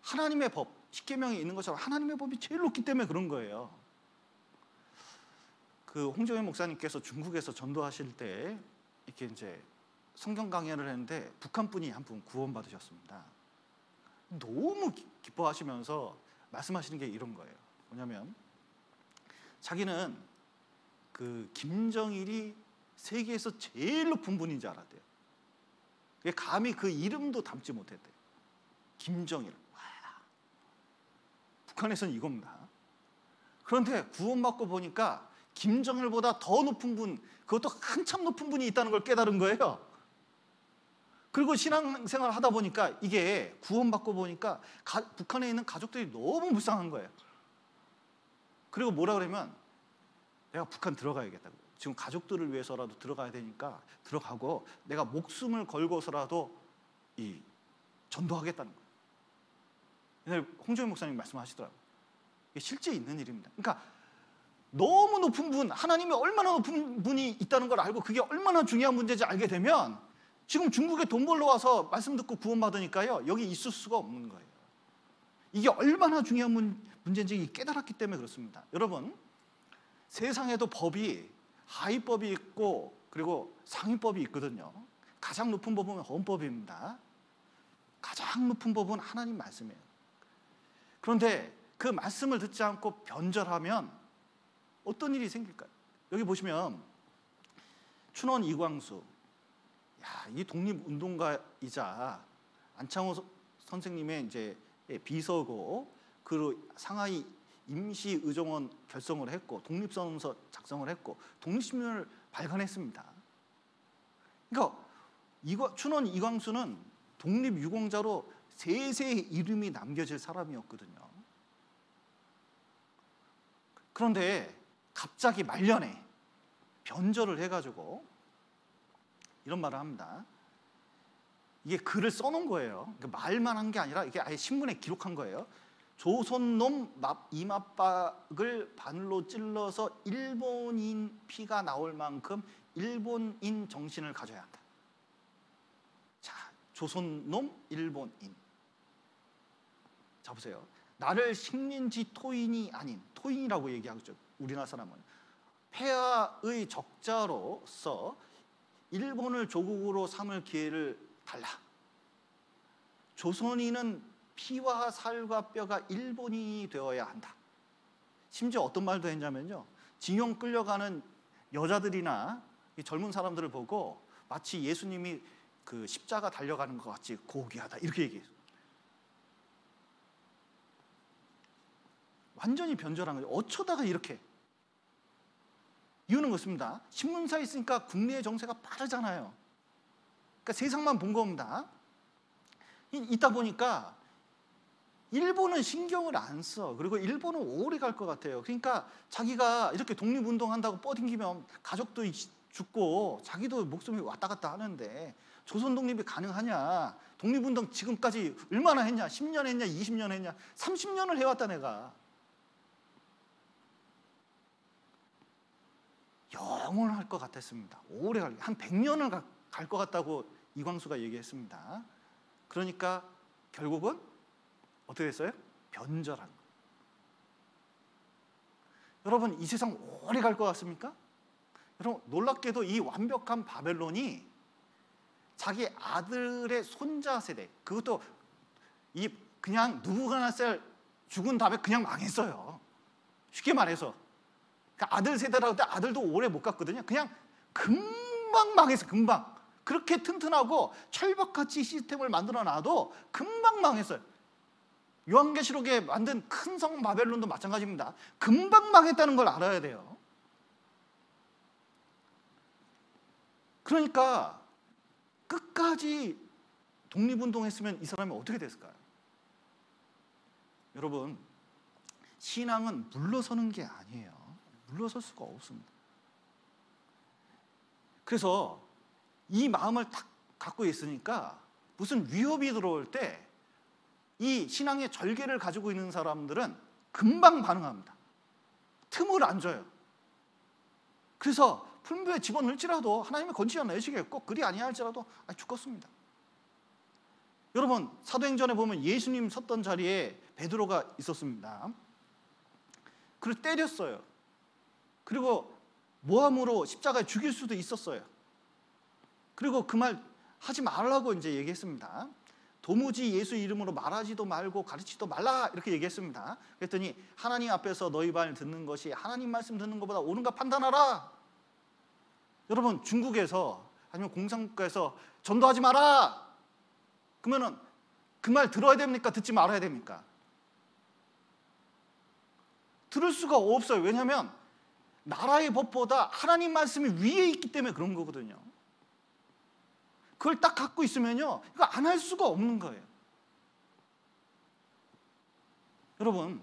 하나님의 법, 십계명이 있는 것처럼 하나님의 법이 제일 높기 때문에 그런 거예요. 그 홍정현 목사님께서 중국에서 전도하실 때 이렇게 이제 성경 강연을 했는데 북한 분이 한 분 구원받으셨습니다. 너무 기뻐하시면서 말씀하시는 게 이런 거예요. 뭐냐면 자기는 그 김정일이 세계에서 제일 높은 분인 줄 알았대요. 감히 그 이름도 담지 못했대요. 김정일. 와, 북한에서는 이겁니다. 그런데 구원받고 보니까 김정일보다 더 높은 분, 그것도 한참 높은 분이 있다는 걸 깨달은 거예요. 그리고 신앙생활을 하다 보니까 이게 구원받고 보니까 북한에 있는 가족들이 너무 불쌍한 거예요. 그리고 뭐라 그러면 내가 북한 들어가야겠다고. 지금 가족들을 위해서라도 들어가야 되니까 들어가고 내가 목숨을 걸고서라도 전도하겠다는 거예요. 옛날에 홍정일 목사님 말씀하시더라고요. 이게 실제 있는 일입니다. 그러니까 너무 높은 분, 하나님이 얼마나 높은 분이 있다는 걸 알고 그게 얼마나 중요한 문제인지 알게 되면 지금 중국에 돈 벌러 와서 말씀 듣고 구원받으니까요, 여기 있을 수가 없는 거예요. 이게 얼마나 중요한 문제인지 깨달았기 때문에 그렇습니다. 여러분, 세상에도 법이 하위법이 있고 그리고 상위법이 있거든요. 가장 높은 법은 헌법입니다. 가장 높은 법은 하나님 말씀이에요. 그런데 그 말씀을 듣지 않고 변절하면 어떤 일이 생길까요? 여기 보시면 춘원 이광수, 이 독립운동가이자 안창호 선생님의 이제 비서고, 그리고 상하이 임시의정원 결성을 했고 독립선언서 작성을 했고 독립신문을 발간했습니다. 그러니까 춘원 이광수는 독립유공자로 세세의 이름이 남겨질 사람이었거든요. 그런데 갑자기 말년에 변절을 해가지고 이런 말을 합니다. 이게 글을 써놓은 거예요. 말만 한 게 아니라 이게 아예 신문에 기록한 거예요. 조선놈 이맛박을 바늘로 찔러서 일본인 피가 나올 만큼 일본인 정신을 가져야 한다. 자, 조선놈 일본인. 자, 보세요. 나를 식민지 토인이 아닌, 토인이라고 얘기하죠, 우리나라 사람은. 폐하의 적자로서 일본을 조국으로 삼을 기회를 달라. 조선인은 피와 살과 뼈가 일본인이 되어야 한다. 심지어 어떤 말도 했냐면요, 징용 끌려가는 여자들이나 젊은 사람들을 보고 마치 예수님이 그 십자가 달려가는 것 같이 고귀하다, 이렇게 얘기해요. 완전히 변절한 거죠. 어쩌다가 이렇게. 이유는 그렇습니다. 신문사에 있으니까 국내의 정세가 빠르잖아요. 그러니까 세상만 본 겁니다. 있다 보니까 일본은 신경을 안 써. 그리고 일본은 오래 갈 것 같아요. 그러니까 자기가 이렇게 독립운동한다고 뻗ing기면 가족도 죽고 자기도 목숨이 왔다 갔다 하는데 조선 독립이 가능하냐. 독립운동 지금까지 얼마나 했냐. 10년 했냐, 20년 했냐, 30년을 해왔다 내가. 영원할 것 같았습니다. 오래 한 100년을 갈 것 같다고 이광수가 얘기했습니다. 그러니까 결국은 어떻게 됐어요? 변절한 거예요. 여러분, 이 세상 오래 갈 것 같습니까? 여러분, 놀랍게도 이 완벽한 바벨론이 자기 아들의 손자 세대, 그것도 그냥 누부갓네살 죽은 다음에 그냥 망했어요. 쉽게 말해서. 그러니까 아들 세대라고 할 때 아들도 오래 못 갔거든요. 그냥 금방 망했어요. 금방. 그렇게 튼튼하고 철벽같이 시스템을 만들어 놔도 금방 망했어요. 요한계시록에 만든 큰 성 바벨론도 마찬가지입니다. 금방 망했다는 걸 알아야 돼요. 그러니까 끝까지 독립운동했으면 이 사람이 어떻게 됐을까요? 여러분, 신앙은 물러서는 게 아니에요. 물러설 수가 없습니다. 그래서 이 마음을 딱 갖고 있으니까 무슨 위협이 들어올 때 이 신앙의 절개를 가지고 있는 사람들은 금방 반응합니다. 틈을 안 줘요. 그래서 풀무에 집어넣을지라도 하나님의 건지가 내시겠고 그리 아니할지라도 죽겠습니다. 여러분, 사도행전에 보면 예수님 섰던 자리에 베드로가 있었습니다. 그를 때렸어요. 그리고 모함으로 십자가에 죽일 수도 있었어요. 그리고 그 말 하지 말라고 이제 얘기했습니다. 도무지 예수 이름으로 말하지도 말고 가르치지도 말라, 이렇게 얘기했습니다. 그랬더니 하나님 앞에서 너희 말 듣는 것이 하나님 말씀 듣는 것보다 옳은가 판단하라. 여러분, 중국에서 아니면 공산국가에서 전도하지 마라. 그러면은 그 말 들어야 됩니까? 듣지 말아야 됩니까? 들을 수가 없어요. 왜냐하면 나라의 법보다 하나님 말씀이 위에 있기 때문에 그런 거거든요. 그걸 딱 갖고 있으면요, 이거 안 할 수가 없는 거예요. 여러분,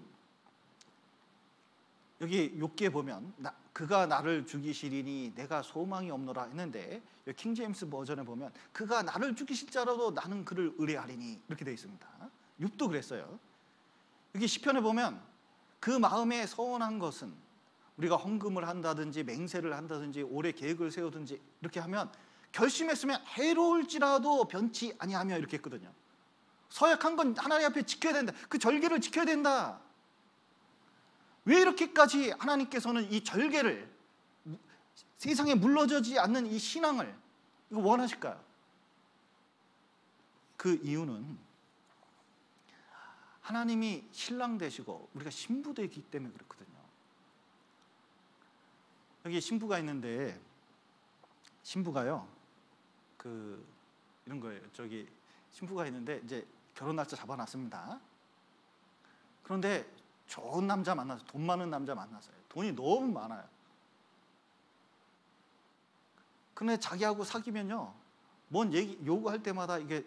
여기 욥기에 보면 그가 나를 죽이시리니 내가 소망이 없노라 했는데, 킹 제임스 버전에 보면 그가 나를 죽이실지라도 나는 그를 의뢰하리니 이렇게 되어 있습니다. 욥도 그랬어요. 여기 시편에 보면 그 마음에 서원한 것은, 우리가 헌금을 한다든지 맹세를 한다든지 올해 계획을 세우든지 이렇게 하면 결심했으면 해로울지라도 변치 아니하며 이렇게 했거든요. 서약한 건 하나님 앞에 지켜야 된다. 그 절개를 지켜야 된다. 왜 이렇게까지 하나님께서는 이 절개를, 세상에 물러지지 않는 이 신앙을 이거 원하실까요? 그 이유는 하나님이 신랑 되시고 우리가 신부 되기 때문에 그렇거든요. 여기 신부가 있는데, 신부가요, 이런 거예요. 저기 신부가 있는데 이제 결혼 날짜 잡아놨습니다. 그런데 좋은 남자 만나서, 돈 많은 남자 만났어요. 돈이 너무 많아요. 근데 자기하고 사귀면요, 뭔 얘기 요구할 때마다 이게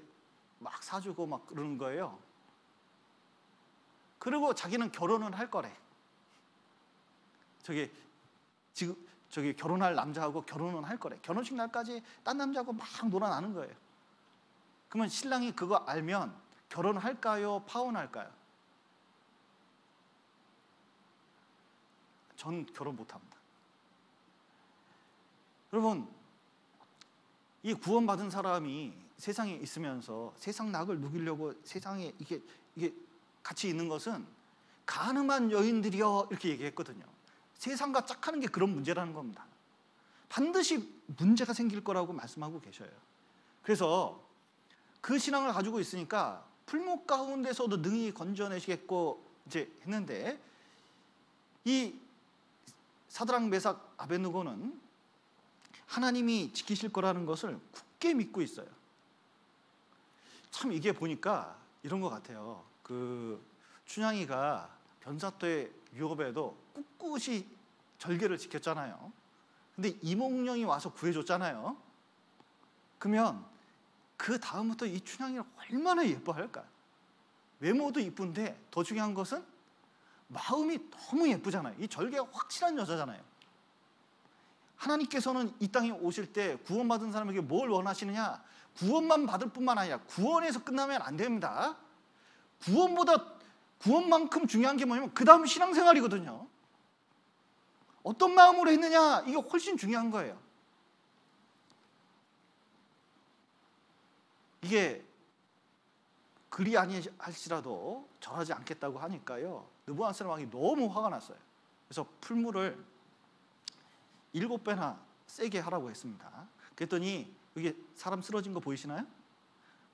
막 사주고 막 그러는 거예요. 그리고 자기는 결혼을 할 거래. 저기 결혼할 남자하고 결혼은 할 거래. 결혼식 날까지 딴 남자하고 막 놀아나는 거예요. 그러면 신랑이 그거 알면 결혼할까요? 파혼할까요? 전 결혼 못합니다. 여러분, 이 구원받은 사람이 세상에 있으면서 세상 낙을 누리려고 세상에 이게 같이 있는 것은 가늠한 여인들이여 이렇게 얘기했거든요. 세상과 짝하는 게 그런 문제라는 겁니다. 반드시 문제가 생길 거라고 말씀하고 계셔요. 그래서 그 신앙을 가지고 있으니까 풀목 가운데서도 능히 건져내시겠고 이제 했는데, 이 사드락 메삭 아벳느고는 하나님이 지키실 거라는 것을 굳게 믿고 있어요. 참 이게 보니까 이런 것 같아요. 춘향이가 변사토의 유업에도 꿋꿋이 절개를 지켰잖아요. 근데 이몽룡이 와서 구해줬잖아요. 그러면 그 다음부터 이 춘향이를 얼마나 예뻐할까? 외모도 이쁜데 더 중요한 것은 마음이 너무 예쁘잖아요. 이 절개가 확실한 여자잖아요. 하나님께서는 이 땅에 오실 때 구원받은 사람에게 뭘 원하시느냐? 구원만 받을 뿐만 아니라 구원에서 끝나면 안 됩니다. 구원만큼 중요한 게 뭐냐면 그 다음 신앙생활이거든요. 어떤 마음으로 했느냐, 이게 훨씬 중요한 거예요. 이게 그리 아니할지라도 절하지 않겠다고 하니까요, 느부갓네살 왕이 너무 화가 났어요. 그래서 풀무를 7배나 세게 하라고 했습니다. 그랬더니 이게 사람 쓰러진 거 보이시나요?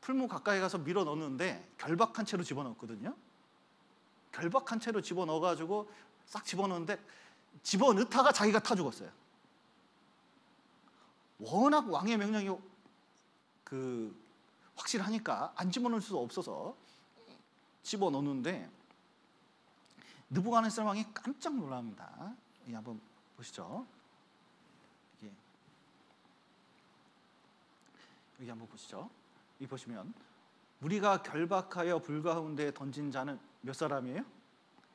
풀무 가까이 가서 밀어 넣는데 결박한 채로 집어넣었거든요. 결박한 채로 집어넣어가지고 싹 집어넣는데 집어넣다가 자기가 타 죽었어요. 워낙 왕의 명령이 확실하니까 안 집어넣을 수 없어서 집어넣는데 느부갓네살 왕이 깜짝 놀랍니다. 이 한번 보시죠. 여기 한번 보시죠. 이 보시면 우리가 결박하여 불 가운데 던진 자는 몇 사람이에요?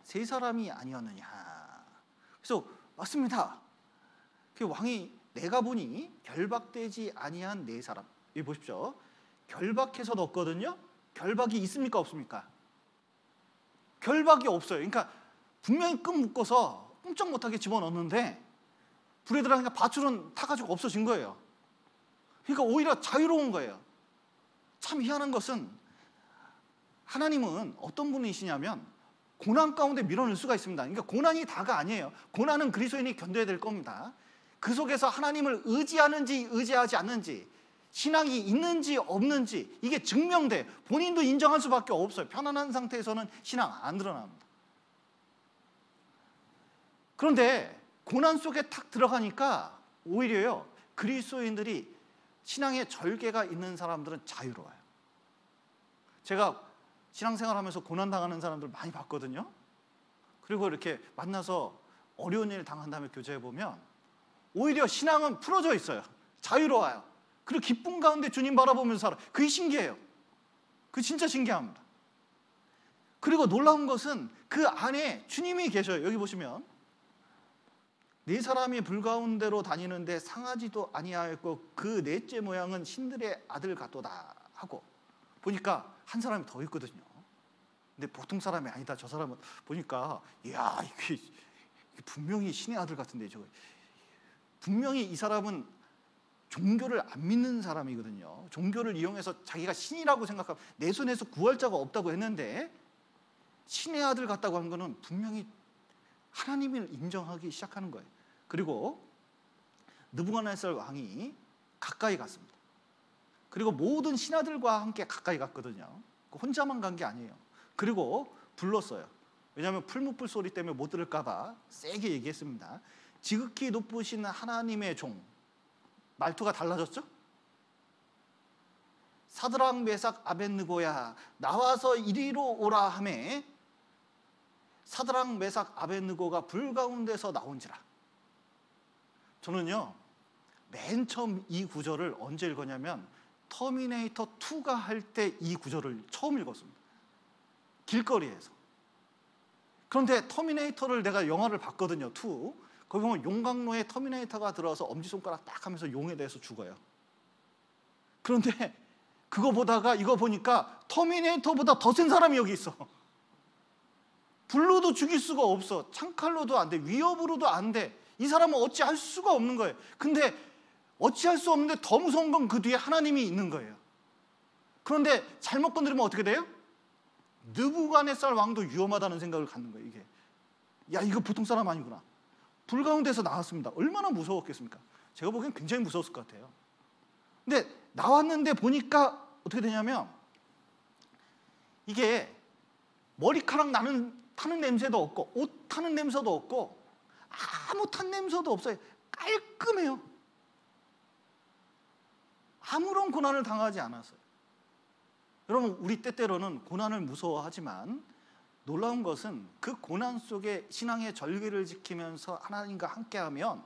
3사람이 아니었느냐. 그래서 맞습니다. 그 왕이 내가 보니 결박되지 아니한 4사람. 여기 보십시오. 결박해서 넣었거든요. 결박이 있습니까 없습니까? 결박이 없어요. 그러니까 분명히 끈 묶어서 꼼짝 못하게 집어넣었는데 불에 들어가니까 밧줄은 타가지고 없어진 거예요. 그러니까 오히려 자유로운 거예요. 참 희한한 것은 하나님은 어떤 분이시냐면 고난 가운데 밀어넣을 수가 있습니다. 그러니까 고난이 다가 아니에요. 고난은 그리스도인이 견뎌야 될 겁니다. 그 속에서 하나님을 의지하는지 의지하지 않는지, 신앙이 있는지 없는지 이게 증명돼. 본인도 인정할 수밖에 없어요. 편안한 상태에서는 신앙 안 드러납니다. 그런데 고난 속에 탁 들어가니까 오히려요, 그리스도인들이 신앙의 절개가 있는 사람들은 자유로워요. 제가 신앙생활하면서 고난당하는 사람들 많이 봤거든요. 그리고 이렇게 만나서 어려운 일 당한 다음에 교제해보면 오히려 신앙은 풀어져 있어요. 자유로워요. 그리고 기쁨 가운데 주님 바라보면서 살아. 그게 신기해요. 그게 진짜 신기합니다. 그리고 놀라운 것은 그 안에 주님이 계셔요. 여기 보시면 네 사람이 불 가운데로 다니는데 상하지도 아니하였고 그 넷째 모양은 신들의 아들 같도다 하고 보니까 한 사람이 더 있거든요. 근데 보통 사람이 아니다. 저 사람은 보니까 이야 이게 분명히 신의 아들 같은데 저거 분명히 이 사람은 종교를 안 믿는 사람이거든요. 종교를 이용해서 자기가 신이라고 생각하고 내 손에서 구할 자가 없다고 했는데 신의 아들 같다고 한 거는 분명히 하나님을 인정하기 시작하는 거예요. 그리고 느부갓네살 왕이 가까이 갔습니다. 그리고 모든 신하들과 함께 가까이 갔거든요. 혼자만 간 게 아니에요. 그리고 불렀어요. 왜냐하면 풀무불 소리 때문에 못 들을까 봐 세게 얘기했습니다. 지극히 높으신 하나님의 종. 말투가 달라졌죠? 사드락 메삭 아벳느고야 나와서 이리로 오라 하매 사드락 메삭 아벳느고가 불 가운데서 나온지라. 저는요 맨 처음 이 구절을 언제 읽었냐면 터미네이터 2가 할 때 이 구절을 처음 읽었습니다. 길거리에서. 그런데 터미네이터를 내가 영화를 봤거든요. 2. 거기 보면 용광로에 터미네이터가 들어와서 엄지손가락 딱 하면서 용에 대해서 죽어요. 그런데 그거 보다가 이거 보니까 터미네이터보다 더 센 사람이 여기 있어. 불로도 죽일 수가 없어. 창칼로도 안 돼. 위협으로도 안 돼. 이 사람은 어찌할 수가 없는 거예요. 근데 어찌할 수 없는데 더 무서운 건 그 뒤에 하나님이 있는 거예요. 그런데 잘못 건드리면 어떻게 돼요? 느부갓네살 왕도 위험하다는 생각을 갖는 거예요. 이게 야 이거 보통 사람 아니구나. 불 가운데서 나왔습니다. 얼마나 무서웠겠습니까? 제가 보기엔 굉장히 무서웠을 것 같아요. 근데 나왔는데 보니까 어떻게 되냐면 이게 머리카락 타는 냄새도 없고 옷 타는 냄새도 없고 아무 탄 냄새도 없어요. 깔끔해요. 아무런 고난을 당하지 않았어요. 여러분 우리 때때로는 고난을 무서워하지만 놀라운 것은 그 고난 속에 신앙의 절개를 지키면서 하나님과 함께하면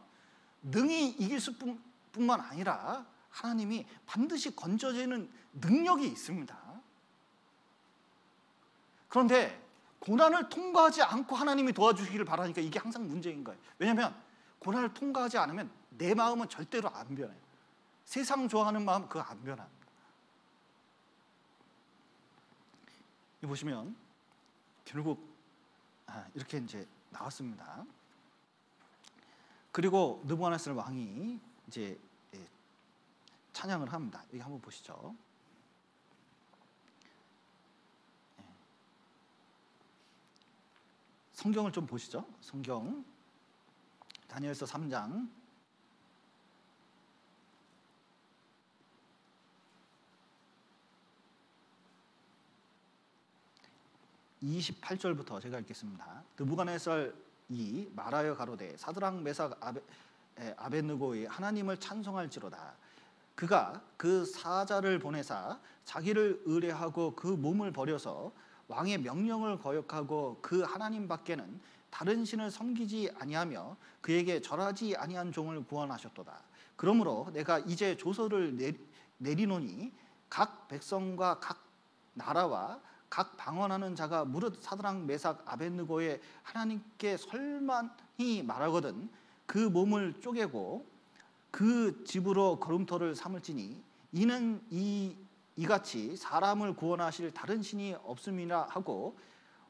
능히 이길 수뿐만 아니라 하나님이 반드시 건져지는 능력이 있습니다. 그런데 고난을 통과하지 않고 하나님이 도와주시기를 바라니까 이게 항상 문제인 거예요. 왜냐하면 고난을 통과하지 않으면 내 마음은 절대로 안 변해요. 세상 좋아하는 마음 그거 안 변합니다. 이 보시면 결국 이렇게 이제 나왔습니다. 그리고 느부갓네살 왕이 이제 찬양을 합니다. 여기 한번 보시죠. 성경을 좀 보시죠. 성경 다니엘서 3장 28절부터 제가 읽겠습니다. 느부갓네살이 말하여 가로되 사드락 메삭 아벳느고의 하나님을 찬송할지로다. 그가 그 사자를 보내사 자기를 의뢰하고 그 몸을 버려서 왕의 명령을 거역하고 그 하나님 밖에는 다른 신을 섬기지 아니하며 그에게 절하지 아니한 종을 구원하셨도다. 그러므로 내가 이제 조서를 내리노니 각 백성과 각 나라와 각 방언하는 자가 무릇 사드락 메삭 아벳느고의 하나님께 설만히 말하거든 그 몸을 쪼개고 그 집으로 걸음터를 삼을지니 이는 이같이 사람을 구원하실 다른 신이 없음이라 하고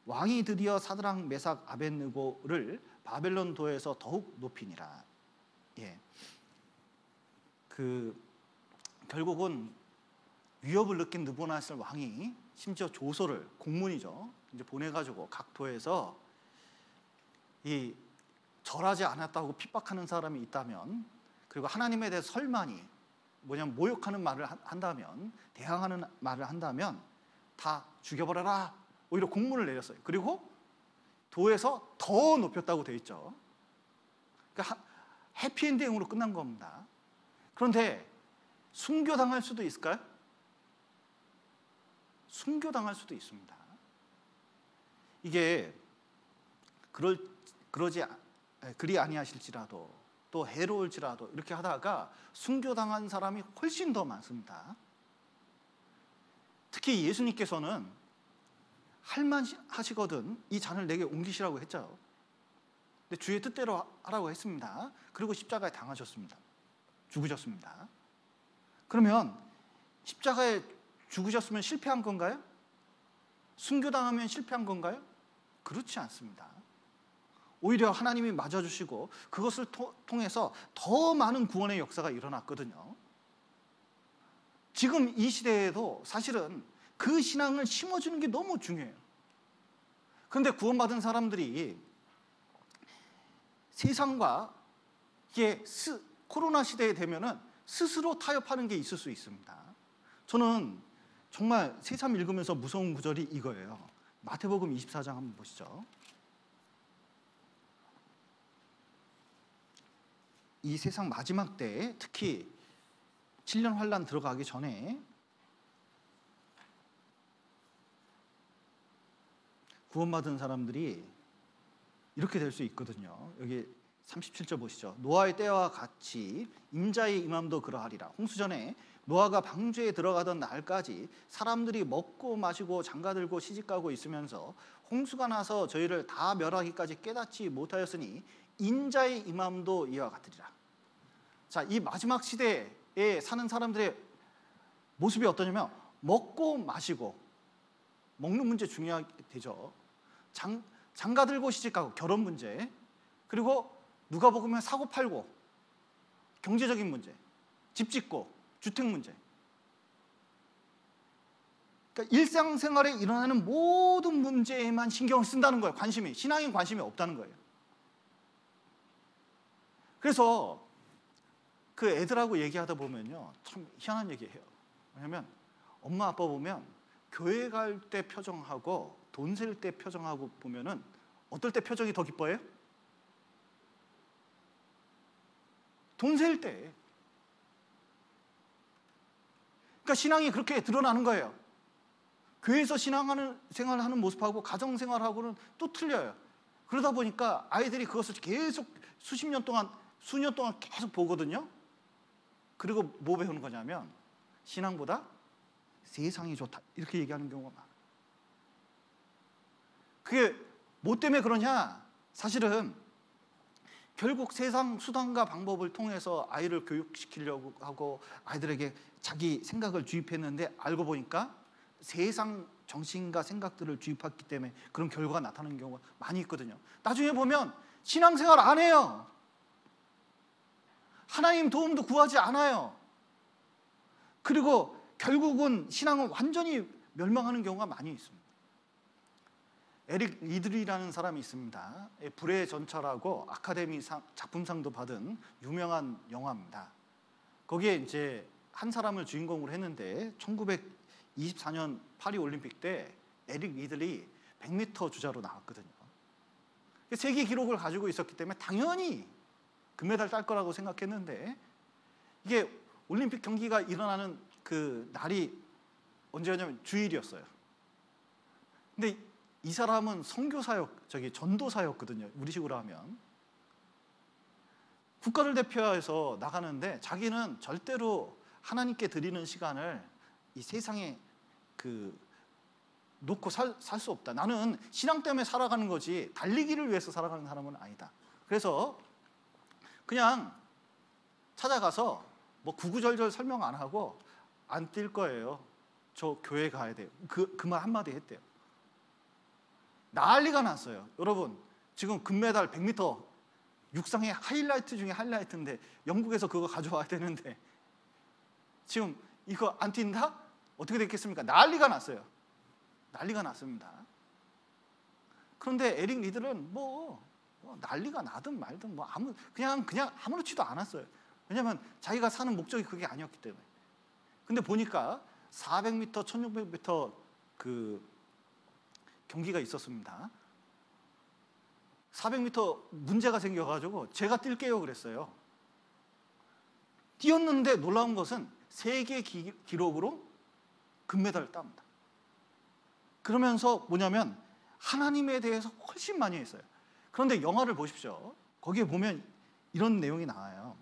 왕이 드디어 사드락 메삭 아벳느고를 바벨론 도에서 더욱 높이니라. 결국은 위협을 느낀 느부갓네살 왕이 심지어 조서를 공문이죠. 이제 보내가지고 각 도에서 이 절하지 않았다고 핍박하는 사람이 있다면 그리고 하나님에 대해 설만이 뭐냐면 모욕하는 말을 한다면 대항하는 말을 한다면 다 죽여버려라. 오히려 공문을 내렸어요. 그리고 도에서 더 높였다고 되어 있죠. 그러니까 해피엔딩으로 끝난 겁니다. 그런데 순교당할 수도 있을까요? 순교당할 수도 있습니다. 이게 그리 아니하실지라도 또 해로울지라도 이렇게 하다가 순교당한 사람이 훨씬 더 많습니다. 특히 예수님께서는 할만하시거든 이 잔을 내게 옮기시라고 했죠. 근데 주의 뜻대로 하라고 했습니다. 그리고 십자가에 당하셨습니다. 죽으셨습니다. 그러면 십자가에 죽으셨으면 실패한 건가요? 순교당하면 실패한 건가요? 그렇지 않습니다. 오히려 하나님이 맞아주시고 그것을 통해서 더 많은 구원의 역사가 일어났거든요. 지금 이 시대에도 사실은 그 신앙을 심어주는 게 너무 중요해요. 그런데 구원받은 사람들이 세상과 이게 코로나 시대에 되면은 스스로 타협하는 게 있을 수 있습니다. 저는 정말 새삼 읽으면서 무서운 구절이 이거예요. 마태복음 24장 한번 보시죠. 이 세상 마지막 때에 특히 7년 환란 들어가기 전에 구원받은 사람들이 이렇게 될 수 있거든요. 여기 37절 보시죠. 노아의 때와 같이 임자의 임함도 그러하리라. 홍수전에 노아가 방주에 들어가던 날까지 사람들이 먹고 마시고 장가들고 시집가고 있으면서 홍수가 나서 저희를 다 멸하기까지 깨닫지 못하였으니 인자의 임함도 이와 같으리라. 자, 이 마지막 시대에 사는 사람들의 모습이 어떠냐면 먹고 마시고, 먹는 문제 중요하게 되죠. 장가들고 시집가고, 결혼 문제, 그리고 누가복음에 사고 팔고, 경제적인 문제, 집 짓고, 주택 문제. 그러니까 일상생활에 일어나는 모든 문제에만 신경을 쓴다는 거예요. 신앙에 관심이 없다는 거예요. 그래서 그 애들하고 얘기하다 보면요, 참 희한한 얘기해요. 왜냐하면 엄마 아빠 보면 교회 갈 때 표정하고 돈 셀 때 표정하고 보면은 어떨 때 표정이 더 기뻐해요? 돈 셀 때. 그러니까 신앙이 그렇게 드러나는 거예요. 교회에서 생활을 하는 모습하고 가정생활하고는 또 틀려요. 그러다 보니까 아이들이 그것을 계속 수년 동안 계속 보거든요. 그리고 뭐 배우는 거냐면 신앙보다 세상이 좋다 이렇게 얘기하는 경우가 많아요. 그게 뭐 때문에 그러냐? 사실은 결국 세상 수단과 방법을 통해서 아이를 교육시키려고 하고 아이들에게 자기 생각을 주입했는데 알고 보니까 세상 정신과 생각들을 주입했기 때문에 그런 결과가 나타나는 경우가 많이 있거든요. 나중에 보면 신앙생활 안 해요. 하나님 도움도 구하지 않아요. 그리고 결국은 신앙은 완전히 멸망하는 경우가 많이 있습니다. 에릭 리들이라는 사람이 있습니다. 불의 전차라고 아카데미 작품상도 받은 유명한 영화입니다. 거기에 이제 한 사람을 주인공으로 했는데 1924년 파리 올림픽 때 에릭 리들이 100m 주자로 나왔거든요. 세계 기록을 가지고 있었기 때문에 당연히 금메달 딸 거라고 생각했는데 이게 올림픽 경기가 일어나는 그 날이 언제였냐면 주일이었어요. 근데 이 사람은 전도사였거든요. 우리식으로 하면. 국가를 대표해서 나가는데 자기는 절대로 하나님께 드리는 시간을 이 세상에 놓고 살 수 없다. 나는 신앙 때문에 살아가는 거지 달리기를 위해서 살아가는 사람은 아니다. 그래서 그냥 찾아가서 뭐 구구절절 설명 안 하고 안 뛸 거예요. 저 교회 가야 돼요. 그 말 한마디 했대요. 난리가 났어요. 여러분, 지금 금메달 100m 육상의 하이라이트 중에 하이라이트인데 영국에서 그거 가져와야 되는데 지금 이거 안 뛴다? 어떻게 됐겠습니까? 난리가 났어요. 난리가 났습니다. 그런데 에릭 리들은 난리가 나든 말든 그냥 아무렇지도 않았어요. 왜냐하면 자기가 사는 목적이 그게 아니었기 때문에. 근데 보니까 400m, 1600m 그 경기가 있었습니다. 400m 문제가 생겨가지고 제가 뛸게요 그랬어요. 뛰었는데 놀라운 것은 세계 기록으로 금메달을 땁니다. 그러면서 뭐냐면 하나님에 대해서 훨씬 많이 했어요. 그런데 영화를 보십시오. 거기에 보면 이런 내용이 나와요.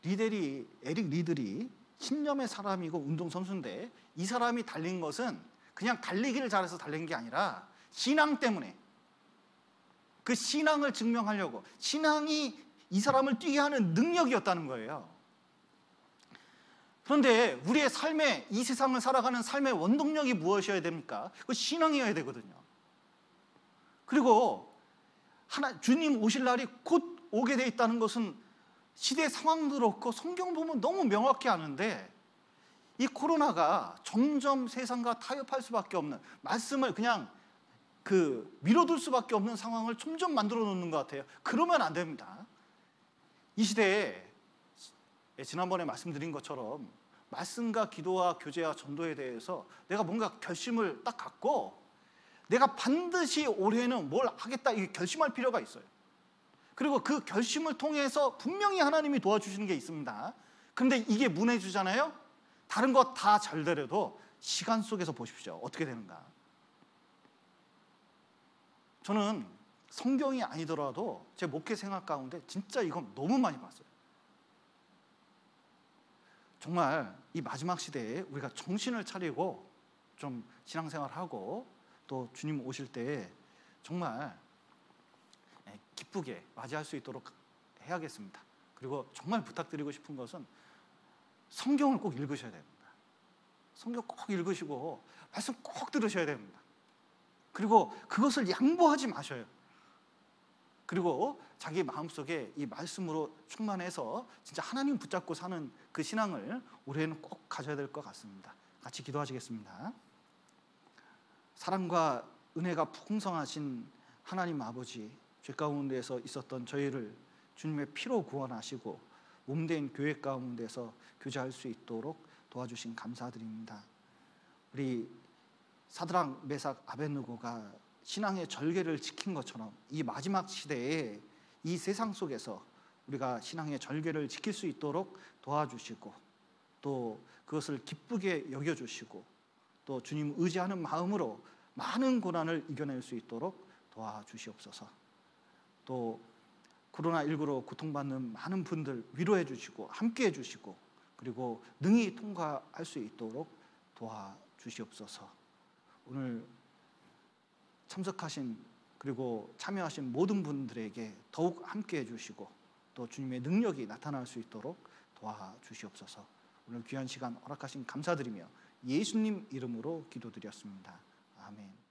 에릭 리들이 신념의 사람이고 운동선수인데, 이 사람이 달린 것은 그냥 달리기를 잘해서 달린 게 아니라 신앙 때문에, 그 신앙을 증명하려고, 신앙이 이 사람을 뛰게 하는 능력이었다는 거예요. 그런데 우리의 삶에, 이 세상을 살아가는 삶의 원동력이 무엇이어야 됩니까? 그 신앙이어야 되거든요. 그리고 주님 오실 날이 곧 오게 돼 있다는 것은 시대 상황도 그렇고 성경 보면 너무 명확히 아는데, 이 코로나가 점점 세상과 타협할 수밖에 없는, 말씀을 그냥 밀어둘 수밖에 없는 상황을 점점 만들어 놓는 것 같아요. 그러면 안 됩니다. 이 시대에 지난번에 말씀드린 것처럼 말씀과 기도와 교제와 전도에 대해서 내가 뭔가 결심을 딱 갖고 내가 반드시 올해는 뭘 하겠다, 이게 결심할 필요가 있어요. 그리고 그 결심을 통해서 분명히 하나님이 도와주시는 게 있습니다. 그런데 이게 무너지잖아요. 다른 거 다 잘 되려도 시간 속에서 보십시오. 어떻게 되는가. 저는 성경이 아니더라도 제 목회 생활 가운데 진짜 이건 너무 많이 봤어요. 정말 이 마지막 시대에 우리가 정신을 차리고 좀 신앙생활하고 또 주님 오실 때 정말 기쁘게 맞이할 수 있도록 해야겠습니다. 그리고 정말 부탁드리고 싶은 것은 성경을 꼭 읽으셔야 됩니다. 성경 꼭 읽으시고 말씀 꼭 들으셔야 됩니다. 그리고 그것을 양보하지 마셔요. 그리고 자기 마음속에 이 말씀으로 충만해서 진짜 하나님 붙잡고 사는 그 신앙을 올해는 꼭 가져야 될 것 같습니다. 같이 기도하시겠습니다. 사랑과 은혜가 풍성하신 하나님 아버지, 죄 가운데서 있었던 저희를 주님의 피로 구원하시고 몸된 교회 가운데서 교제할 수 있도록 도와주신 감사드립니다. 우리 사드락, 메삭, 아벳느고가 신앙의 절개를 지킨 것처럼 이 마지막 시대에 이 세상 속에서 우리가 신앙의 절개를 지킬 수 있도록 도와주시고, 또 그것을 기쁘게 여겨주시고, 또 주님 의지하는 마음으로 많은 고난을 이겨낼 수 있도록 도와주시옵소서. 또 코로나19로 고통받는 많은 분들 위로해 주시고 함께해 주시고, 그리고 능히 통과할 수 있도록 도와주시옵소서. 오늘 참석하신 그리고 참여하신 모든 분들에게 더욱 함께해 주시고 또 주님의 능력이 나타날 수 있도록 도와주시옵소서. 오늘 귀한 시간 허락하신 감사드리며 예수님 이름으로 기도드렸습니다. 아멘.